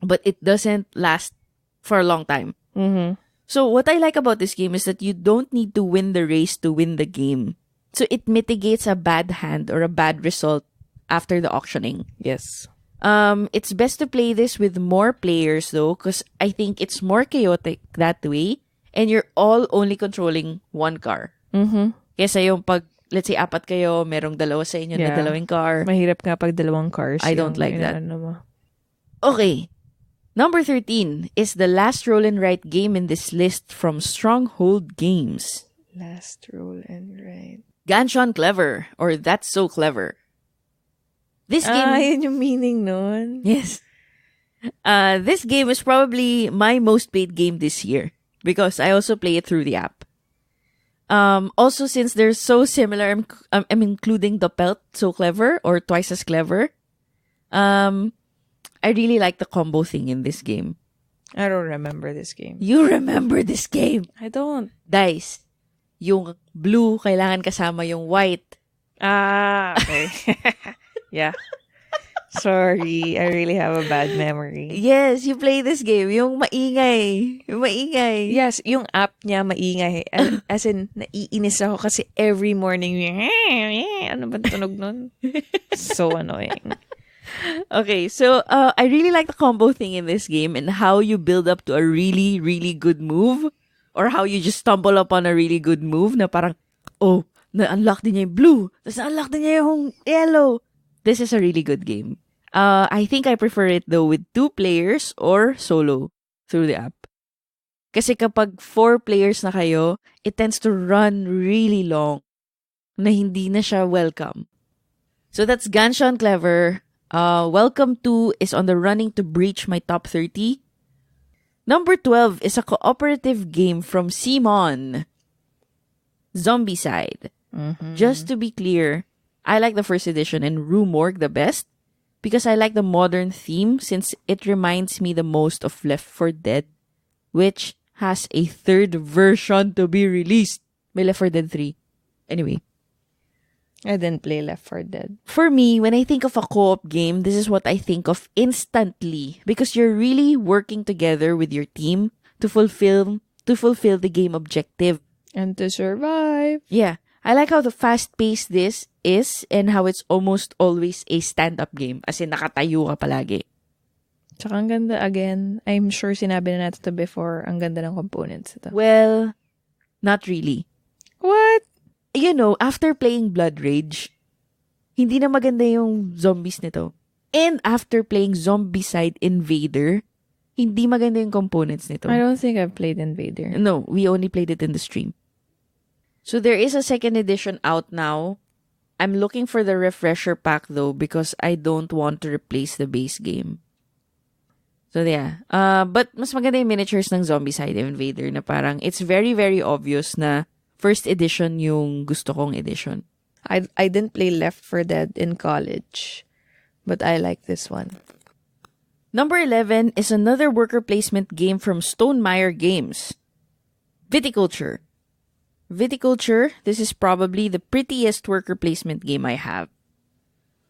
but it doesn't last for a long time. So, what I like about this game is that you don't need to win the race to win the game. So, it mitigates a bad hand or a bad result after the auctioning. Yes. It's best to play this with more players though, because I think it's more chaotic that way, and you're all only controlling one car. Kesa yung pag, let's say, 4 kayo, merong 2 sa inyo na dalawang car. Mahirap nga pag dalawang cars. I don't like that. Ano mo. Okay. Number 13 is the last roll and write game in this list from Stronghold Games. Last roll and write. Ganshon Clever, or That's So Clever. This game... yun yung meaning nun. Yes. This game is probably my most played game this year because I also play it through the app. Also, since they're so similar, I'm including the pelt So Clever or Twice as Clever. I really like the combo thing in this game. I don't remember this game. You remember this game? I don't. Dice. Yung blue, kailangan kasama yung white. Okay. Yeah. Sorry, I really have a bad memory. Yes, you play this game. Yung maingay. Yung maingay. Yes, yung app niya maingay. As in, naiinis ako kasi every morning, ano ba tunog nun? So annoying. Okay, so I really like the combo thing in this game and how you build up to a really, really good move or how you just stumble upon a really good move na parang, oh, na-unlock din niya yung blue, tapos na-unlock din niya yung yellow. This is a really good game. I think I prefer it though with 2 players or solo through the app. Kasi kapag 4 players na kayo, it tends to run really long na hindi na siya welcome. So that's Gansha and Clever. Welcome to is on the running to breach my top 30. Number 12 is a cooperative game from Simon. Zombicide. Just to be clear, I like the first edition and Rue Morgue the best because I like the modern theme since it reminds me the most of Left 4 Dead, which has a 3rd version to be released. May Left 4 Dead 3. Anyway. I didn't play Left 4 Dead. For me, when I think of a co-op game, this is what I think of instantly because you're really working together with your team to fulfill the game objective. And to survive. Yeah. I like how the fast-paced this is and how it's almost always a stand-up game. As in, nakatayo ka palagi. Tsaka ang ganda, again, I'm sure sinabi na natin ito before, ang ganda ng components ito. Well, not really. What? You know, after playing Blood Rage, hindi na maganda yung zombies nito. And after playing Zombicide Invader, hindi maganda yung components nito. I don't think I've played Invader. No, we only played it in the stream. So there is a 2nd edition out now. I'm looking for the refresher pack though because I don't want to replace the base game. So yeah. But mas maganda yung miniatures ng Zombicide Invader na parang it's very, very obvious na first edition yung gusto kong edition. I didn't play Left 4 Dead in college, but I like this one. Number 11 is another worker placement game from Stonemaier Games. Viticulture. Viticulture, this is probably the prettiest worker placement game I have.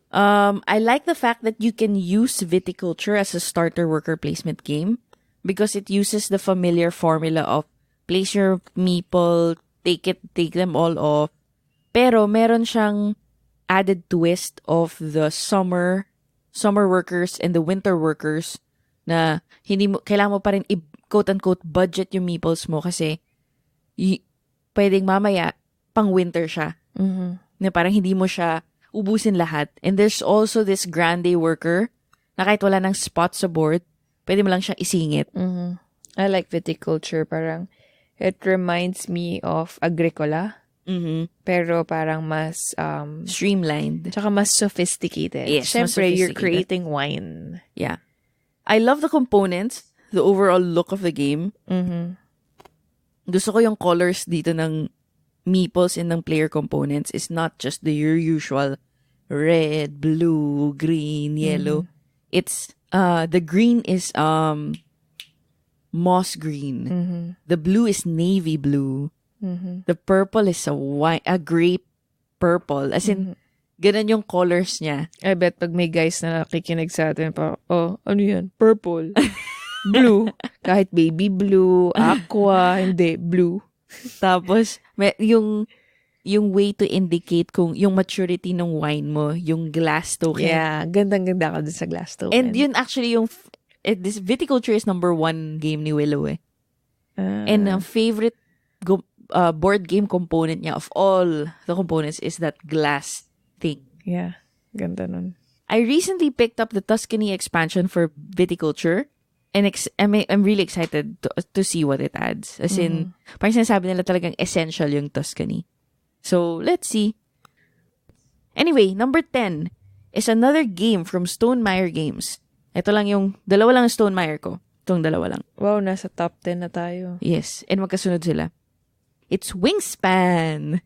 I like the fact that you can use Viticulture as a starter worker placement game because it uses the familiar formula of place your meeple, take them all off. Pero meron siyang added twist of the summer workers and the winter workers na kailangan mo pa rin quote-unquote budget yung meeples mo kasi pwedeng mamaya pang winter siya. Mm-hmm. Na parang hindi mo siya ubusin lahat. And there's also this grande worker na kahit wala ng spot sa board, pwede mo lang siyang isingit. Mm-hmm. I like viticulture. Parang it reminds me of Agricola. Mm-hmm. Pero parang mas streamlined. Tsaka mas sophisticated. Yes, Siyempre, mas you're sophisticated. creating wine. Yeah. I love the components, the overall look of the game. Mm-hmm. Gusto ko yung colors dito ng meeples and ng player components is not just your usual red, blue, green, yellow. Mm-hmm. It's the green is moss green. Mm-hmm. The blue is navy blue. Mm-hmm. The purple is a grape purple. As in, ganun yung colors niya. I bet pag may guys na nakikinig sa atin pa, oh, ano yan? Purple. Blue. Kahit baby blue, aqua, hindi, blue. Tapos, yung way to indicate kung yung maturity ng wine mo, yung glass token. Yeah, gandang-ganda ka dun sa glass token. And yun actually this viticulture is number 1 game ni Willow eh. And ang favorite board game component niya of all the components is that glass thing. Yeah, ganda nun. I recently picked up the Tuscany expansion for viticulture. And I'm really excited to see what it adds. As in, parang sinasabi nila talagang essential yung Tuscany. So, let's see. Anyway, number 10 is another game from Stonemaier Games. Ito lang dalawa lang Stonemaier ko. Itong dalawa lang. Wow, nasa top 10 na tayo. Yes, and magkasunod sila. It's Wingspan.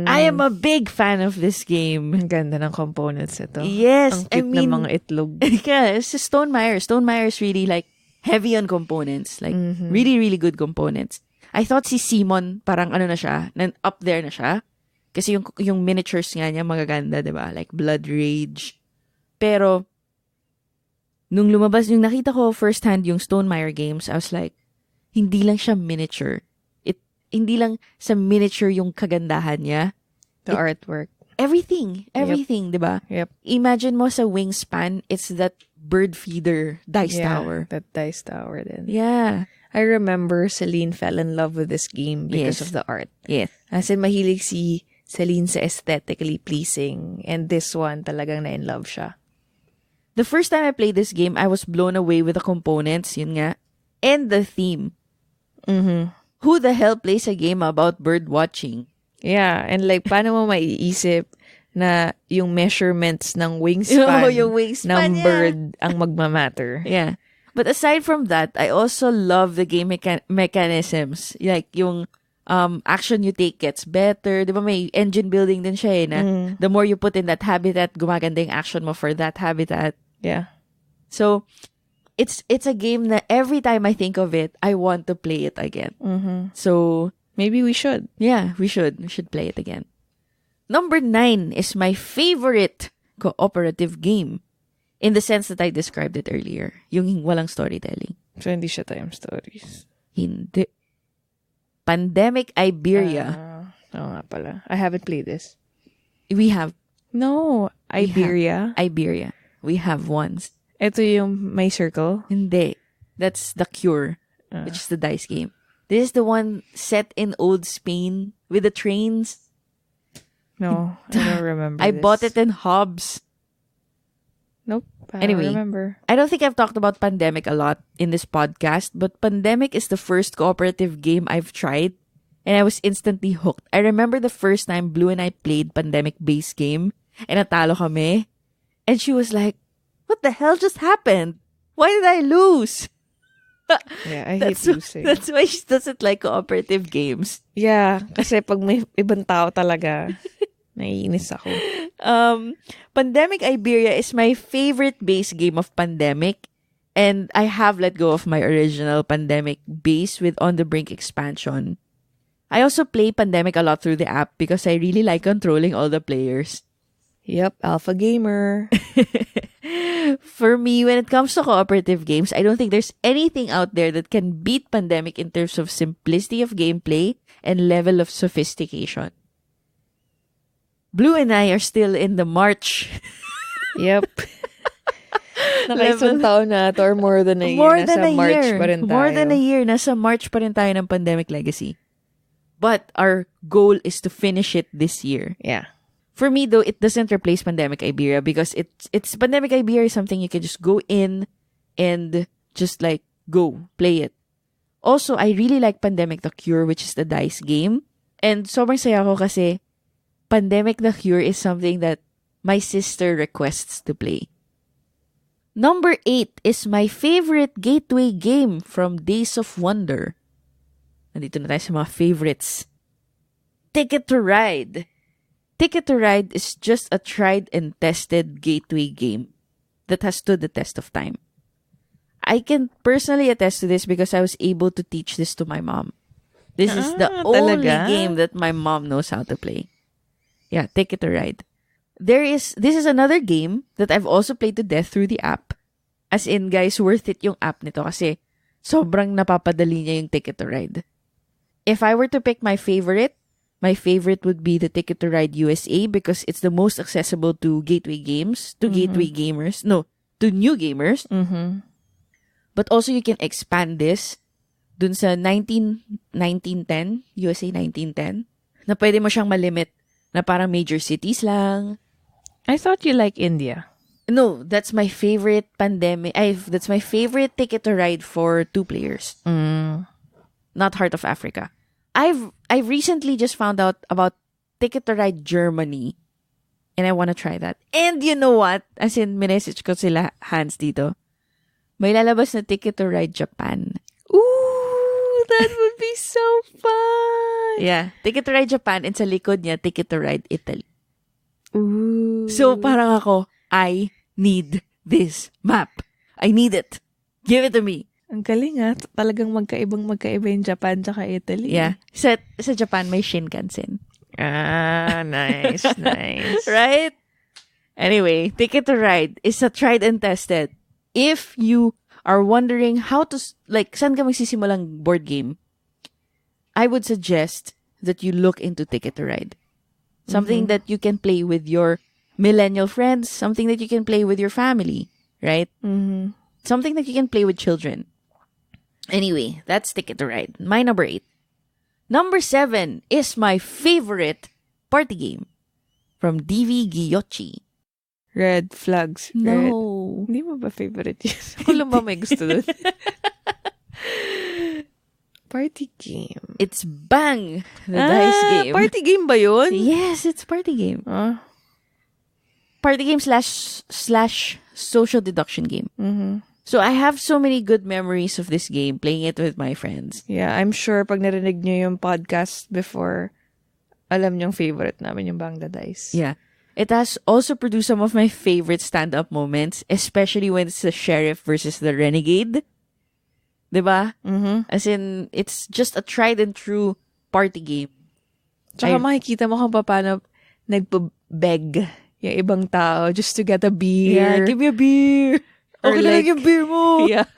I am a big fan of this game. Ang ganda ng components ito. Yes, ang cute na mga itlog. Yes, Stonemaier. Stonemaier is really like heavy on components. Like, really, really good components. I thought si Simon, parang ano na siya, up there na siya. Kasi yung miniatures nga niya magaganda, diba? Like Blood Rage. Pero, Nung lumabas, yung nakita ko firsthand yung Stonemaier games, I was like, hindi lang siya miniature. Hindi lang sa miniature yung kagandahan niya. The artwork. Everything, diba? Yep. Imagine mo sa Wingspan, it's that bird feeder dice tower. That dice tower then. Yeah. I remember Celine fell in love with this game because Yes. of the art. Yes. As in, mahilig si Celine sa aesthetically pleasing. And this one, talagang na-in love siya. The first time I played this game, I was blown away with the components, yun nga, and the theme. Mm-hmm. Who the hell plays a game about bird watching? Yeah, and like, paano mo maiisip na yung measurements ng wingspan, Yung wingspan ng niya. bird ang magmamatter? Yeah. But aside from that, I also love the game mechanisms. Like, yung action you take gets better. Di ba may engine building din siya na the more you put in that habitat, gumaganda yung action mo for that habitat. Yeah. So, it's a game that every time I think of it, I want to play it again. Mm-hmm. So, Maybe we should. yeah, we should play it again. Number 9 is my favorite cooperative game in the sense that I described it earlier. Yung walang storytelling. So, hindi siya time stories. Hindi. Pandemic Iberia. Oo nga pala. I haven't played this. We have No, Iberia. Iberia. We have once. Ito yung may circle. Hindi. That's The Cure, which is the dice game. This is the one set in old Spain with the trains. No, I don't remember I this. bought it in Hobbs. Nope. I Anyway. don't remember. I don't think I've talked about Pandemic a lot in this podcast, but Pandemic is the first cooperative game I've tried, and I was instantly hooked. I remember the first time Blue and I played Pandemic-based game, and natalo kami, and she was like, "What the hell just happened? Why did I lose?" Yeah, I hate losing. That's why she doesn't like cooperative games. Yeah, kasi pag may ibang tao talaga, naiinis ako. Pandemic Iberia is my favorite base game of Pandemic, and I have let go of my original Pandemic base with On the Brink expansion. I also play Pandemic a lot through the app because I really like controlling all the players. Yep, alpha gamer. For me, when it comes to cooperative games, I don't think there's anything out there that can beat Pandemic in terms of simplicity of gameplay and level of sophistication. Blue and I are still in the March. Yep. Nakaisang taon na ito or more than a year. More than Nasa a March year. pa rin tayo. More than a year. Nasa March pa rin tayo ng Pandemic Legacy. But our goal is to finish it this year. Yeah. For me, though, it doesn't replace Pandemic Iberia because it's Pandemic Iberia is something you can just go in and just like go play it. Also, I really like Pandemic The Cure, which is the dice game. And sobrang saya ko kasi Pandemic The Cure is something that my sister requests to play. Number 8 is my favorite gateway game from Days of Wonder. Nandito na tayo sa mga favorites. Ticket to Ride. Ticket to Ride is just a tried and tested gateway game that has stood the test of time. I can personally attest to this because I was able to teach this to my mom. This is the only talaga? game that my mom knows how to play. Yeah, Ticket to Ride. This is another game that I've also played to death through the app. As in, guys, worth it yung app nito kasi sobrang napapadali niya yung Ticket to Ride. If I were to pick my favorite would be the Ticket to Ride USA because it's the most accessible to gateway games, to gateway gamers. No, to new gamers. Mm-hmm. But also you can expand this dun sa 1910, USA 1910, na pwede mo siyang malimit na parang major cities lang. I thought you like India. No, that's my favorite that's my favorite Ticket to Ride for 2 players. Not Heart of Africa. I've recently just found out about Ticket to Ride Germany, and I want to try that. And you know what? As in, minessage ko sila Hans dito. May lalabas na Ticket to Ride Japan. Ooh, that would be so fun. Yeah, Ticket to Ride Japan, and sa likod niya, Ticket to Ride Italy. Ooh. So parang ako, I need this map. I need it. Give it to me. Ang galing talagang magkaiba yung Japan tsaka Italy. Yeah. Sa Japan, may Shinkansen. Ah, nice, nice. Right? Anyway, Ticket to Ride is a tried and tested If you are wondering how to, saan ka magsisimulang board game, I would suggest that you look into Ticket to Ride. Something that you can play with your millennial friends, something that you can play with your family, right? Mm-hmm. Something that you can play with children. Anyway, that's Ticket to Ride. My number 8. Number 7 is my favorite party game from DV Gyochi. Red Flags. No. Hindi mo ba favorite yun? Ako lang ba may gusto dun? Party game. It's Bang! The dice game. Party game ba yun? Yes, it's party game. Party game slash social deduction game. Mm-hmm. So I have so many good memories of this game, playing it with my friends. Yeah, I'm sure pag narinig nyo yung podcast before, alam nyong favorite namin yung Bang the Dice. Yeah. It has also produced some of my favorite stand-up moments, especially when it's the sheriff versus the renegade. Diba? Mm-hmm. As in, it's just a tried and true party game. Tsaka makikita mo kung paano nagpa-beg yung ibang tao just to get a beer. Yeah, give me a beer. Or Okay lang yung beer mo. Yeah.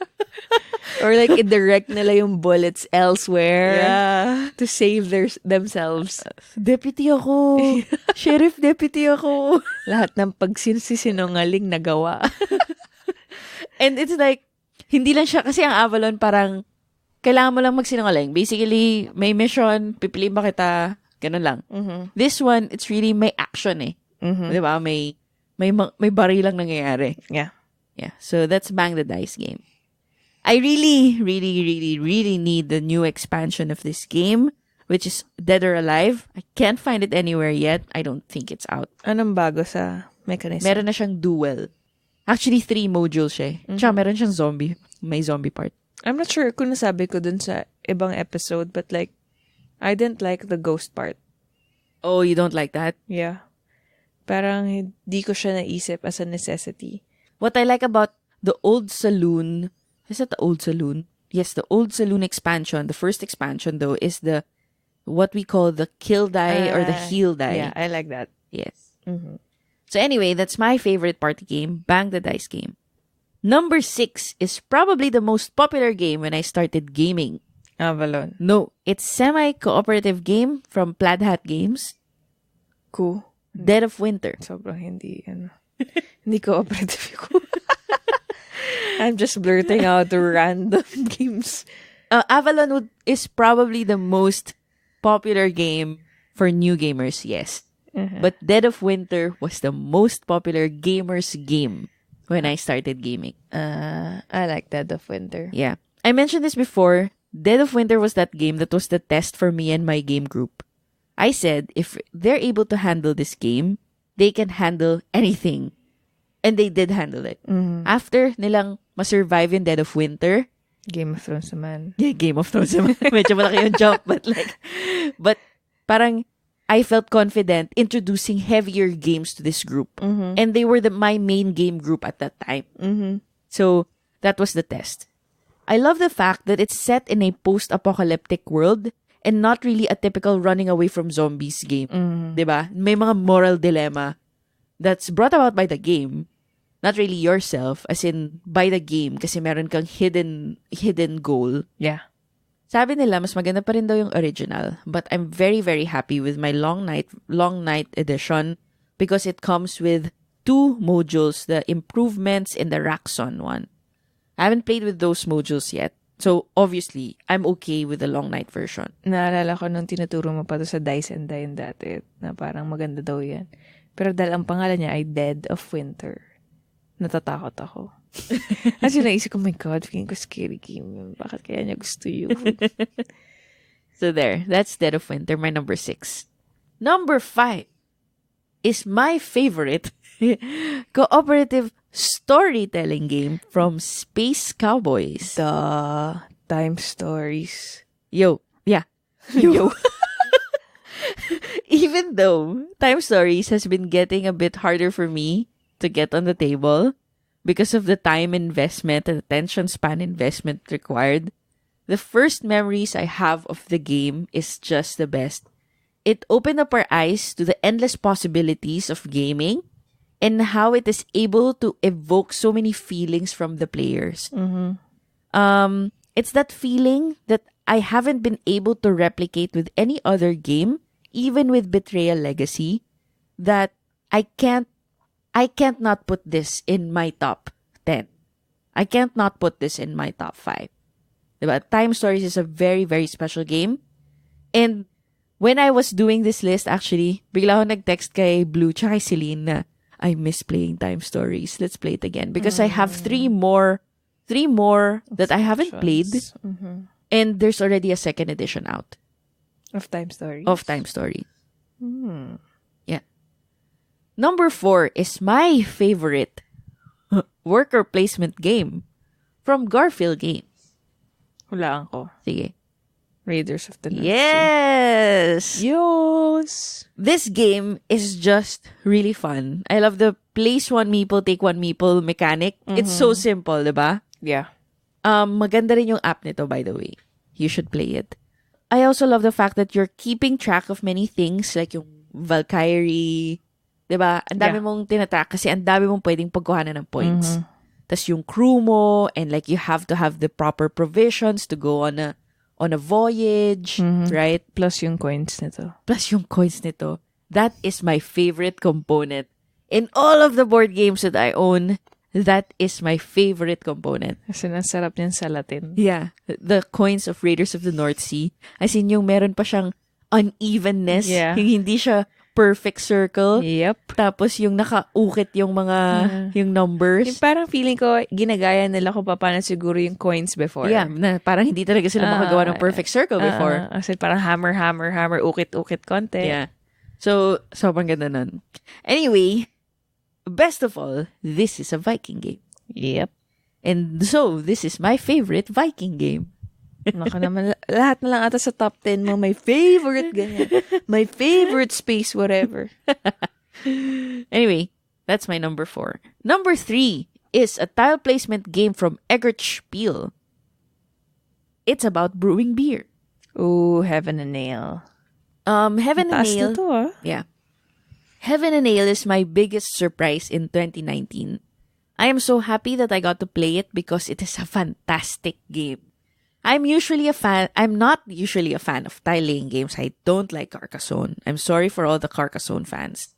Or like i-direct nila yung bullets elsewhere. Yeah. To save themselves. Deputy ako. Sheriff deputy ako. Lahat ng pagsinungaling nagawa. And it's like, hindi lang siya, kasi ang Avalon parang, kailangan mo lang magsinungaling. Basically, may mission, pipiliin ba kita, ganun lang. Mm-hmm. This one, it's really may action eh. Mm-hmm. Diba? May barilang nangyayari. Yeah. Yeah. So that's Bang the Dice game. I really, really, really, really need the new expansion of this game, which is Dead or Alive. I can't find it anywhere yet. I don't think it's out. Anong bago sa mechanism? Meron na siyang duel. Actually, 3 modules siya eh. Tsaka meron siyang zombie. May zombie part. I'm not sure kung nasabi ko dun sa ibang episode, but like, I didn't like the ghost part. Oh, you don't like that? Yeah. Parang hindi ko siya naisip as a necessity. What I like about the Old Saloon, is that the Old Saloon? Yes, the Old Saloon expansion, the first expansion though, is the, what we call the kill die or the heal die. Yeah, I like that. Yes. Mm-hmm. So anyway, that's my favorite party game, Bang the Dice game. Number 6 is probably the most popular game when I started gaming. Avalon. No, it's semi-cooperative game from Plaid Hat Games. Cool. Dead of Winter. Sobrang hindi cooperative ko. I'm just blurting out the random games. Avalon is probably the most popular game for new gamers, yes. Uh-huh. But Dead of Winter was the most popular gamers game when I started gaming. I like Dead of Winter. Yeah. I mentioned this before. Dead of Winter was that game that was the test for me and my game group. I said, if they're able to handle this game, they can handle anything. And they did handle it. Mm-hmm. After nilang ma-survive in Dead of Winter, Game of Thrones naman. yeah, Game of Thrones naman. Medyo malaki yung jump, but parang I felt confident introducing heavier games to this group. Mm-hmm. And they were my main game group at that time. Mm-hmm. So, that was the test. I love the fact that it's set in a post-apocalyptic world and not really a typical running away from zombies game. Mm-hmm. Diba? May mga moral dilemma that's brought about by the game. Not really yourself, as in by the game kasi meron kang hidden goal. Yeah. Sabi nila, mas maganda pa rin daw yung original. But I'm very, very happy with my long night edition because it comes with 2 modules, the improvements in the Raxon one. I haven't played with those modules yet. So, obviously, I'm okay with the long night version. Naalala ko nung tinuturo mo pa to sa Dice and Dine dati na parang maganda daw yan. Pero dahil ang pangalan niya ay Dead of Winter, natatakot ako. Kasi naisip ko, my God, feeling ko scary game yun. Bakit kaya niya gusto yun? So there, that's Dead of Winter, my number 6. Number 5 is my favorite cooperative storytelling game from Space Cowboys. The Time Stories. Yo. Yeah. Yo. Even though Time Stories has been getting a bit harder for me to get on the table because of the time investment and attention span investment required, the first memories I have of the game is just the best. It opened up our eyes to the endless possibilities of gaming and how it is able to evoke so many feelings from the players. It's that feeling that I haven't been able to replicate with any other game, even with Betrayal Legacy, that I can't not put this in my top 10. I can't not put this in my top 5. Diba? Time Stories is a very, very special game. And when I was doing this list, actually, bigla ako nag-text kay Blue tsaka kay Celine na, I miss playing Time Stories. Let's play it again. Because I have three more that I haven't played. And there's already a second edition out. Of Time Stories? Of Time Story. Yeah. Number 4 is my favorite worker placement game from Garfield Games. Hulaan ko. Sige. Raiders of the North Yes! Yes! This game is just really fun. I love the place one meeple, take one meeple mechanic. It's so simple, diba? Yeah. Maganda rin yung app nito, by the way. You should play it. I also love the fact that you're keeping track of many things like yung Valkyrie, diba? Ang dami mong tinatrack kasi ang dami mong pwedeng pagkuhanan ng points. Tas yung crew mo, and like you have to have the proper provisions to go on a voyage, right? Plus yung coins nito. That is my favorite component. In all of the board games that I own, that is my favorite component. Kasi nasarap niyan sa Latin. Yeah. The coins of Raiders of the North Sea. As in, yung meron pa siyang unevenness. Yeah. Yung hindi siya perfect circle. Yep. Tapos yung nakaukit yung mga, yung numbers. Yung parang feeling ko, ginagaya nila kung paano siguro yung coins before. Yeah. Na parang hindi talaga sila makagawa ng perfect circle before. Kasi parang hammer, ukit konti. Yeah. So, sobrang ganda nun. Anyway, best of all, this is a Viking game. Yep. And so, this is my favorite Viking game. Naka naman, lahat na lang ata sa top 10 mo, my favorite ganyan. My favorite space, whatever. Anyway, that's my number 4. Number 3 is a tile placement game from Eggert Spiel. It's about brewing beer. Ooh, Heaven and Ale. Heaven and Taas Ale. na to, ah. Yeah. Heaven and Ale is my biggest surprise in 2019. I am so happy that I got to play it because it is a fantastic game. I'm not usually a fan of tile-laying games. I don't like Carcassonne. I'm sorry for all the Carcassonne fans.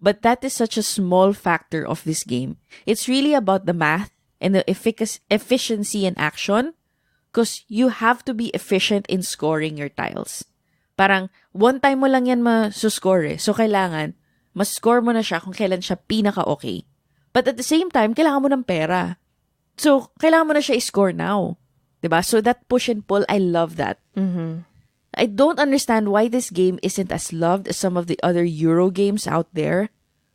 But that is such a small factor of this game. It's really about the math and the efficiency in action because you have to be efficient in scoring your tiles. Parang, one time mo lang yan masuscore eh. So, kailangan, mas-score mo na siya kung kailan siya pinaka-okay. But at the same time, kailangan mo ng pera. So, kailangan mo na siya i-score now. Diba? So, that push and pull, I love that. I don't understand why this game isn't as loved as some of the other Euro games out there.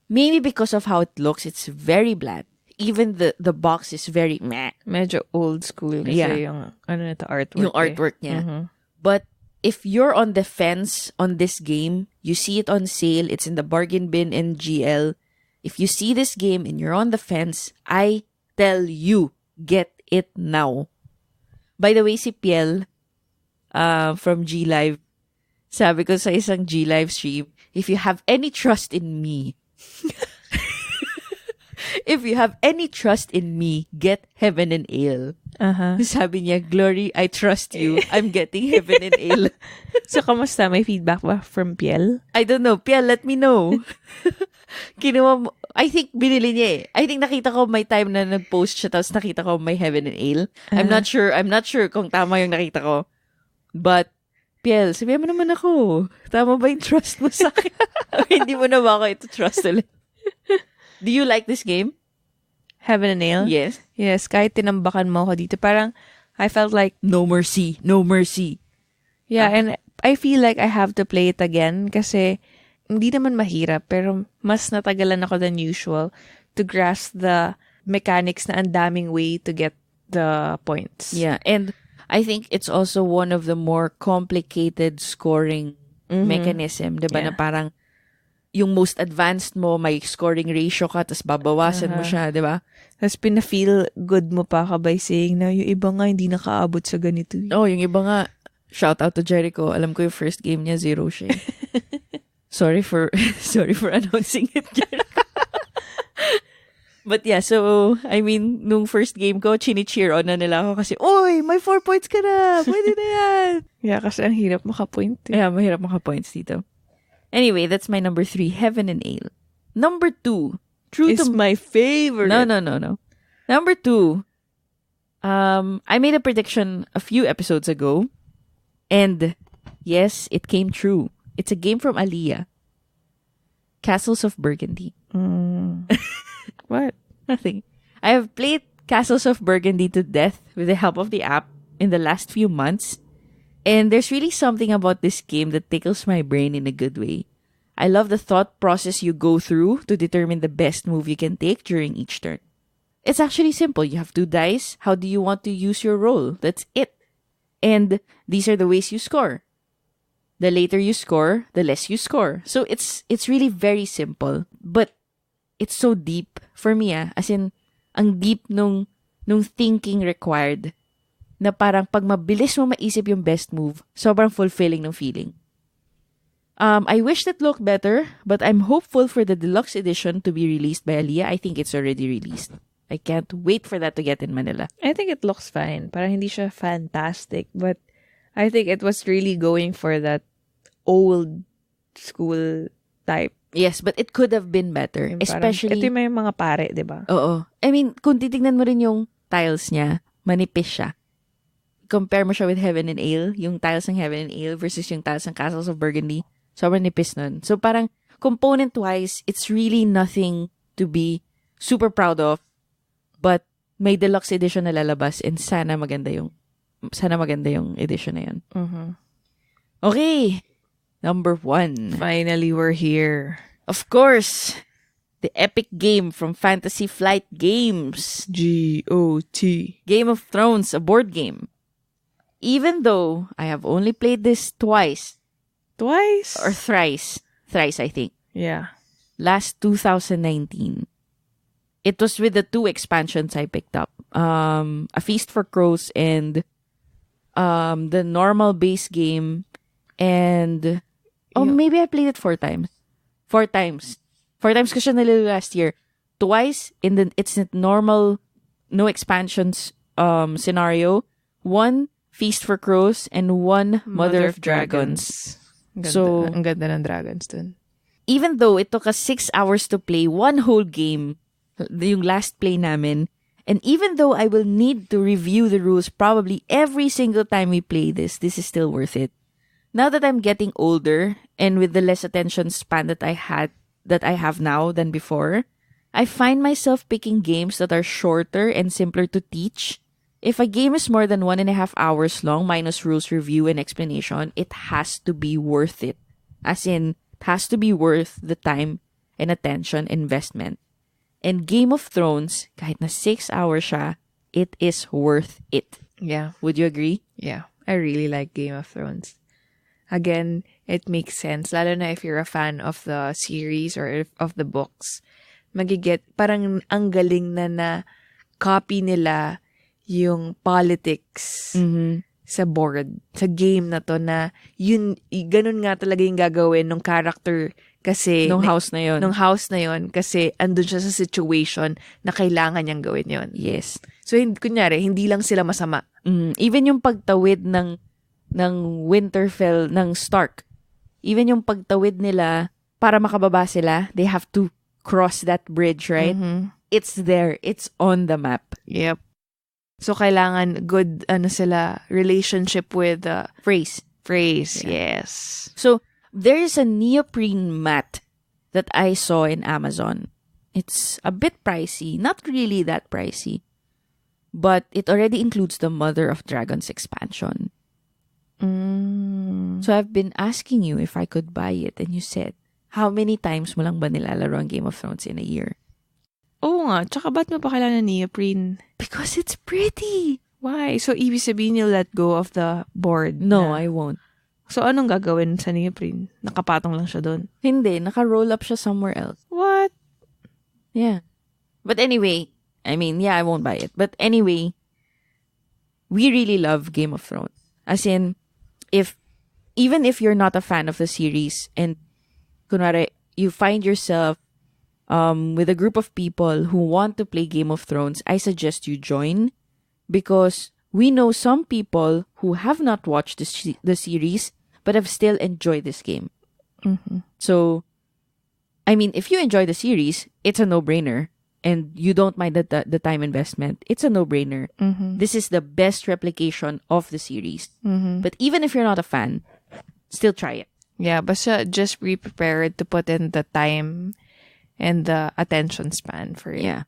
Maybe because of how it looks. It's very bland. Even the box is very meh. Medyo old school kasi yung artwork. Yung artwork niya. But if you're on the fence on this game, you see it on sale, it's in the bargain bin in GL. If you see this game and you're on the fence, I tell you, get it now. By the way, si Piel from G Live, sabi ko sa isang G Live stream, if you have any trust in me, get Heaven and Ale. Sabi niya, Glory, I trust you. I'm getting Heaven and Ale. So, kamusta? May feedback ba from Piel? I don't know. Piel, let me know. Kinuha mo. I think binili niya eh. I think nakita ko may time na nag-post siya tapos nakita ko may Heaven and Ale. I'm not sure kung tama yung nakita ko. But, Piel, sabihan mo naman ako. Tama ba yung trust mo sa akin? Or hindi mo na ba ako ito trust ulit? Do you like this game? Heaven and Ale? Yes. Yes, kahit tinambakan mo ako dito. Parang, I felt like, no mercy. yeah, and I feel like I have to play it again kasi hindi naman mahirap, pero mas natagalan ako than usual to grasp the mechanics na ang daming way to get the points. Yeah, and I think it's also one of the more complicated scoring mechanism, diba? Yeah. Na parang yung most advanced mo, may scoring ratio ka, tapos babawasan mo siya, diba? Tapos pina-feel good mo pa ka by saying na yung iba nga hindi nakaabot sa ganito. Oh, yung iba nga, shout out to Jericho. Alam ko yung first game niya, 0 siya. Sorry for announcing it, Jericho. But yeah, so, I mean, nung first game ko, chini-cheer on na nila ako kasi, oy, may 4 points ka na! Pwede na yan! Yeah, kasi ang hirap makapoint. Yeah, mahirap maka-points dito. Anyway, that's my number 3, Heaven and Ale. Number 2, true It's to... my favorite. No. Number 2, I made a prediction a few episodes ago, and yes, it came true. It's a game from Aliyah. Castles of Burgundy. What? Nothing. I have played Castles of Burgundy to death with the help of the app in the last few months, and there's really something about this game that tickles my brain in a good way. I love the thought process you go through to determine the best move you can take during each turn. It's actually simple. You have 2 dice. How do you want to use your roll? That's it. And these are the ways you score. The later you score, the less you score. So it's really very simple, but it's so deep for me. As in, ang deep nung thinking required na parang pag mabilis mo maisip yung best move, sobrang fulfilling ng feeling. I wish it looked better, but I'm hopeful for the deluxe edition to be released by Aliyah. I think it's already released. I can't wait for that to get in Manila. I think it looks fine. Parang hindi siya fantastic, but I think it was really going for that old school type. Yes, but it could have been better. Yung Especially... Parang, ito yung may mga pare, di ba? Oo. I mean, kung titignan mo rin yung tiles niya, manipis siya. Compare mo siya with Heaven and Ale, yung tiles ng Heaven and Ale versus yung tiles ng Castles of Burgundy, sobrang nipis nun. So parang, component-wise, it's really nothing to be super proud of, but may deluxe edition na lalabas and sana maganda yung edition na yun. Mm-hmm. Okay. Number 1. Finally, we're here. Of course, the epic game from Fantasy Flight Games. GOT. Game of Thrones, a board game. Even though I have only played this twice. Or thrice. Thrice, I think. Yeah. Last 2019. It was with the 2 expansions I picked up. A Feast for Crows and the normal base game. And maybe I played it 4 times. 4 times. 4 times ko siya nalilo last year. Twice it's a normal no expansions scenario. 1 Feast for Crows and 1 Mother of Dragons. Ganda, So ang ganda ng dragons dun. even though it took us 6 hours to play 1 whole game, yung last play namin, and even though I will need to review the rules probably every single time we play this is still worth it. Now that I'm getting older and with the less attention span that I have now than before, I find myself picking games that are shorter and simpler to teach. If a game is more than 1.5 hours long minus rules review and explanation, it has to be worth it. As in, it has to be worth the time and attention investment. And Game of Thrones, kahit na 6 hours siya, it is worth it. Yeah. Would you agree? Yeah. I really like Game of Thrones. Again, it makes sense. Lalo na if you're a fan of the series or of the books. Magiget, parang ang galing na copy nila yung politics sa board, sa game na to na yun, ganun nga talaga yung gagawin ng character kasi Nung house na yun. Kasi andun siya sa situation na kailangan niyang gawin yun. Yes. So, kunyari, hindi lang sila masama. Even yung pagtawid ng Winterfell, ng Stark. Even yung pagtawid nila, para makababa sila, they have to cross that bridge, right? Mm-hmm. It's there. It's on the map. Yep. So, kailangan good, relationship with Phrase. Yeah. Yes. So, there is a neoprene mat that I saw in Amazon. It's a bit pricey. Not really that pricey. But it already includes the Mother of Dragons expansion. So I've been asking you if I could buy it, and you said, how many times mo lang ba nilalaro ang Game of Thrones in a year? Oo nga, tsaka ba't mo pa kailangan ng neoprene? Because it's pretty. Why? So, ibig sabihin you'll let go of the board? No, I won't. So, anong gagawin sa neoprene? Nakapatong lang siya doon? Hindi, naka-roll up siya somewhere else. What? Yeah. But anyway, I won't buy it. But anyway, we really love Game of Thrones. As in, even if you're not a fan of the series and kunwari, you find yourself with a group of people who want to play Game of Thrones, I suggest you join because we know some people who have not watched the series but have still enjoyed this game. So, I mean, if you enjoy the series, it's a no-brainer. And you don't mind the time investment, it's a no-brainer. This is the best replication of the series. But even if you're not a fan, still try it. Yeah, but just be prepared to put in the time and the attention span for it. Yeah.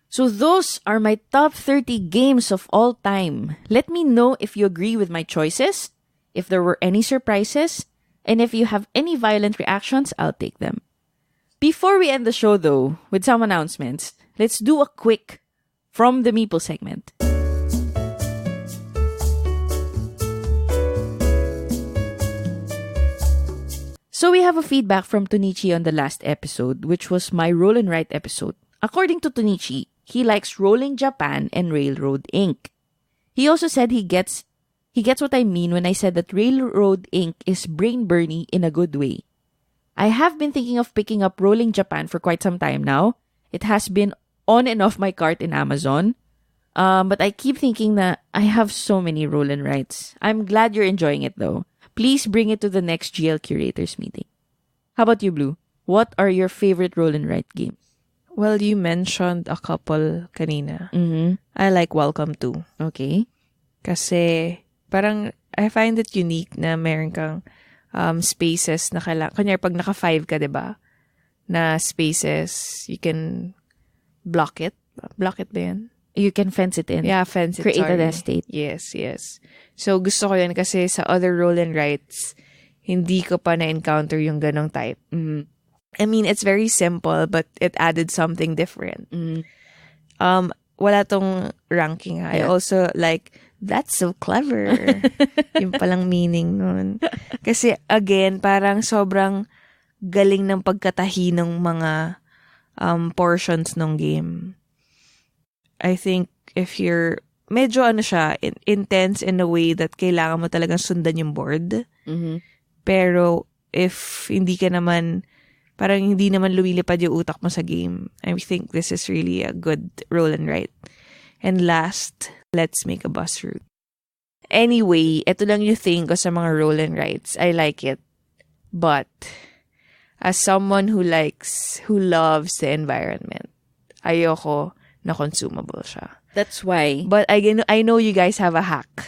So those are my top 30 games of all time. Let me know if you agree with my choices, if there were any surprises, and if you have any violent reactions, I'll take them. Before we end the show, though, with some announcements, let's do a quick From the Meeple segment. So we have a feedback from Tonichi on the last episode, which was my Roll and Write episode. According to Tonichi, he likes Rolling Japan and Railroad Inc. He also said he gets what I mean when I said that Railroad Inc. is brain-burny in a good way. I have been thinking of picking up Rolling Japan for quite some time now. It has been on and off my cart in Amazon. But I keep thinking that I have so many roll and writes. I'm glad you're enjoying it though. Please bring it to the next GL Curators meeting. How about you, Blue? What are your favorite roll and write games? Well, you mentioned a couple kanina. I like Welcome to. Okay. Kasi parang I find it unique na meron kang spaces na kanya pag naka-5 ka, diba? Na spaces, you can block it. Block it ba yan? You can fence it in. Yeah, fence it. Create sorry. an estate. Yes. So, gusto ko yan kasi sa other roll and writes, hindi ko pa na-encounter yung ganong type. I mean, it's very simple, but it added something different. Wala tong ranking. I also like, that's so clever. Yung palang meaning nun. Kasi, again, parang sobrang galing ng pagkatahi ng mga portions ng game. I think if you're medyo intense in a way that kailangan mo talagang sundan yung board. Pero if hindi ka naman, parang hindi naman lumilipad yung utak mo sa game, I think this is really a good roll and write. And last, let's make a bus route. Anyway, ito lang yung thing ko sa mga roll and writes. I like it. But, as someone who loves the environment, ayoko na consumable siya. That's why. But I know you guys have a hack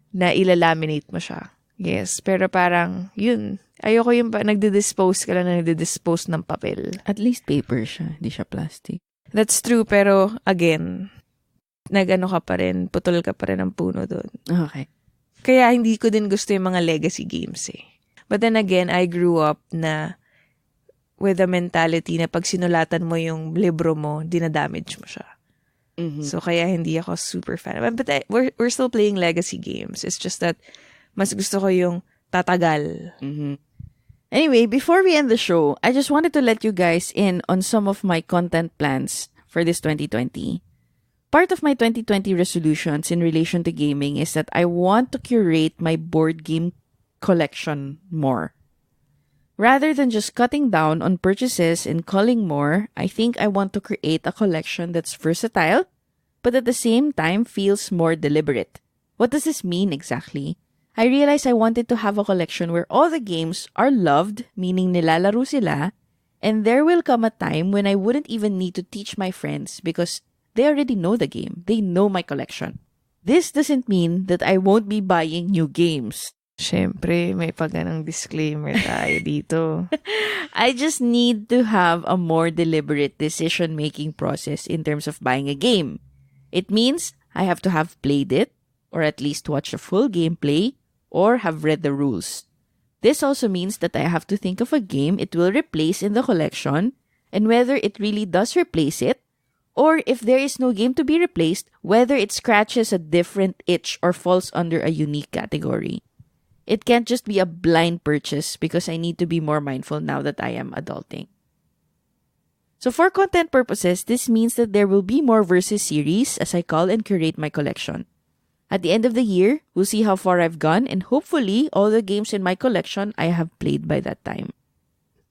na ilalaminate mo siya. Yes, pero parang, yun. Ayoko yung nagdi-dispose ka lang na nagdi-dispose ng papel. At least paper siya, hindi siya plastic. That's true, pero again, ka pa rin, putol ka pa rin ng puno doon. Okay. Kaya hindi ko din gusto yung mga legacy games eh. But then again, I grew up na with a mentality na pag sinulatan mo yung libro mo, dinadamage mo siya. So kaya hindi ako super fan. But we're still playing legacy games. It's just that mas gusto ko yung tatagal. Anyway, before we end the show, I just wanted to let you guys in on some of my content plans for this 2020. Part of my 2020 resolutions in relation to gaming is that I want to curate my board game collection more. Rather than just cutting down on purchases and culling more, I think I want to create a collection that's versatile, but at the same time feels more deliberate. What does this mean exactly? I realized I wanted to have a collection where all the games are loved, meaning nilalaro sila, and there will come a time when I wouldn't even need to teach my friends because they already know the game. They know my collection. This doesn't mean that I won't be buying new games. Siyempre, may ganang disclaimer tayo dito. I just need to have a more deliberate decision-making process in terms of buying a game. It means I have to have played it, or at least watched a full gameplay, or have read the rules. This also means that I have to think of a game it will replace in the collection, and whether it really does replace it, or if there is no game to be replaced, whether it scratches a different itch or falls under a unique category. It can't just be a blind purchase because I need to be more mindful now that I am adulting. So for content purposes, this means that there will be more versus series as I call and curate my collection. At the end of the year, we'll see how far I've gone and hopefully all the games in my collection I have played by that time.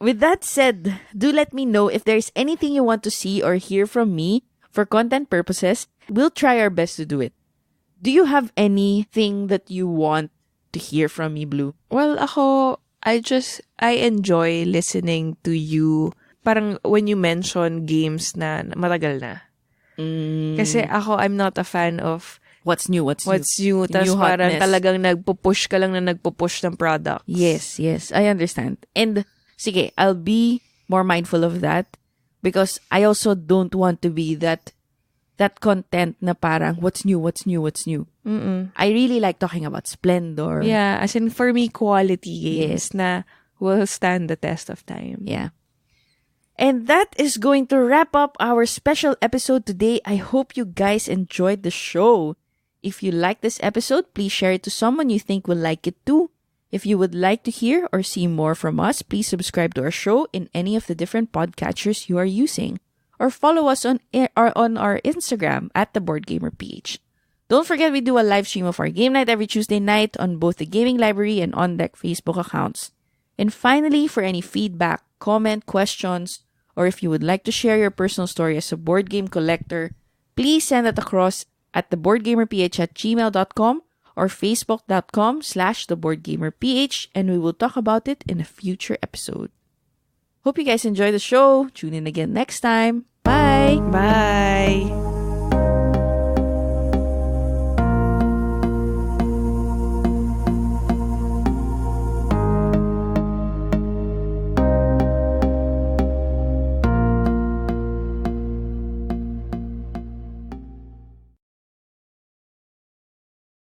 with that said, do let me know if there's anything you want to see or hear from me for content purposes. We'll try our best to do it. Do you have anything that you want to hear from me, Blue? Well, ako, I enjoy listening to you. Parang when you mention games na matagal na. Kasi ako, I'm not a fan of What's new? what's new. Tas New parang hotness. talagang nagpupush ka lang na nagpupush ng product. Yes, I understand. And sige, I'll be more mindful of that because I also don't want to be that content na parang what's new. I really like talking about splendor. Yeah, as in for me, quality games na will stand the test of time. Yeah. And that is going to wrap up our special episode today. I hope you guys enjoyed the show. If you like this episode, please share it to someone you think will like it too. If you would like to hear or see more from us, please subscribe to our show in any of the different podcatchers you are using. Or follow us on our Instagram at @TheBoardGamerPH. Don't forget we do a live stream of our game night every Tuesday night on both the Gaming Library and On Deck Facebook accounts. And finally, for any feedback, comment, questions, or if you would like to share your personal story as a board game collector, please send it across at theboardgamerph@gmail.com or facebook.com/theboardgamerph, and we will talk about it in a future episode. Hope you guys enjoy the show. Tune in again next time. Bye! Bye!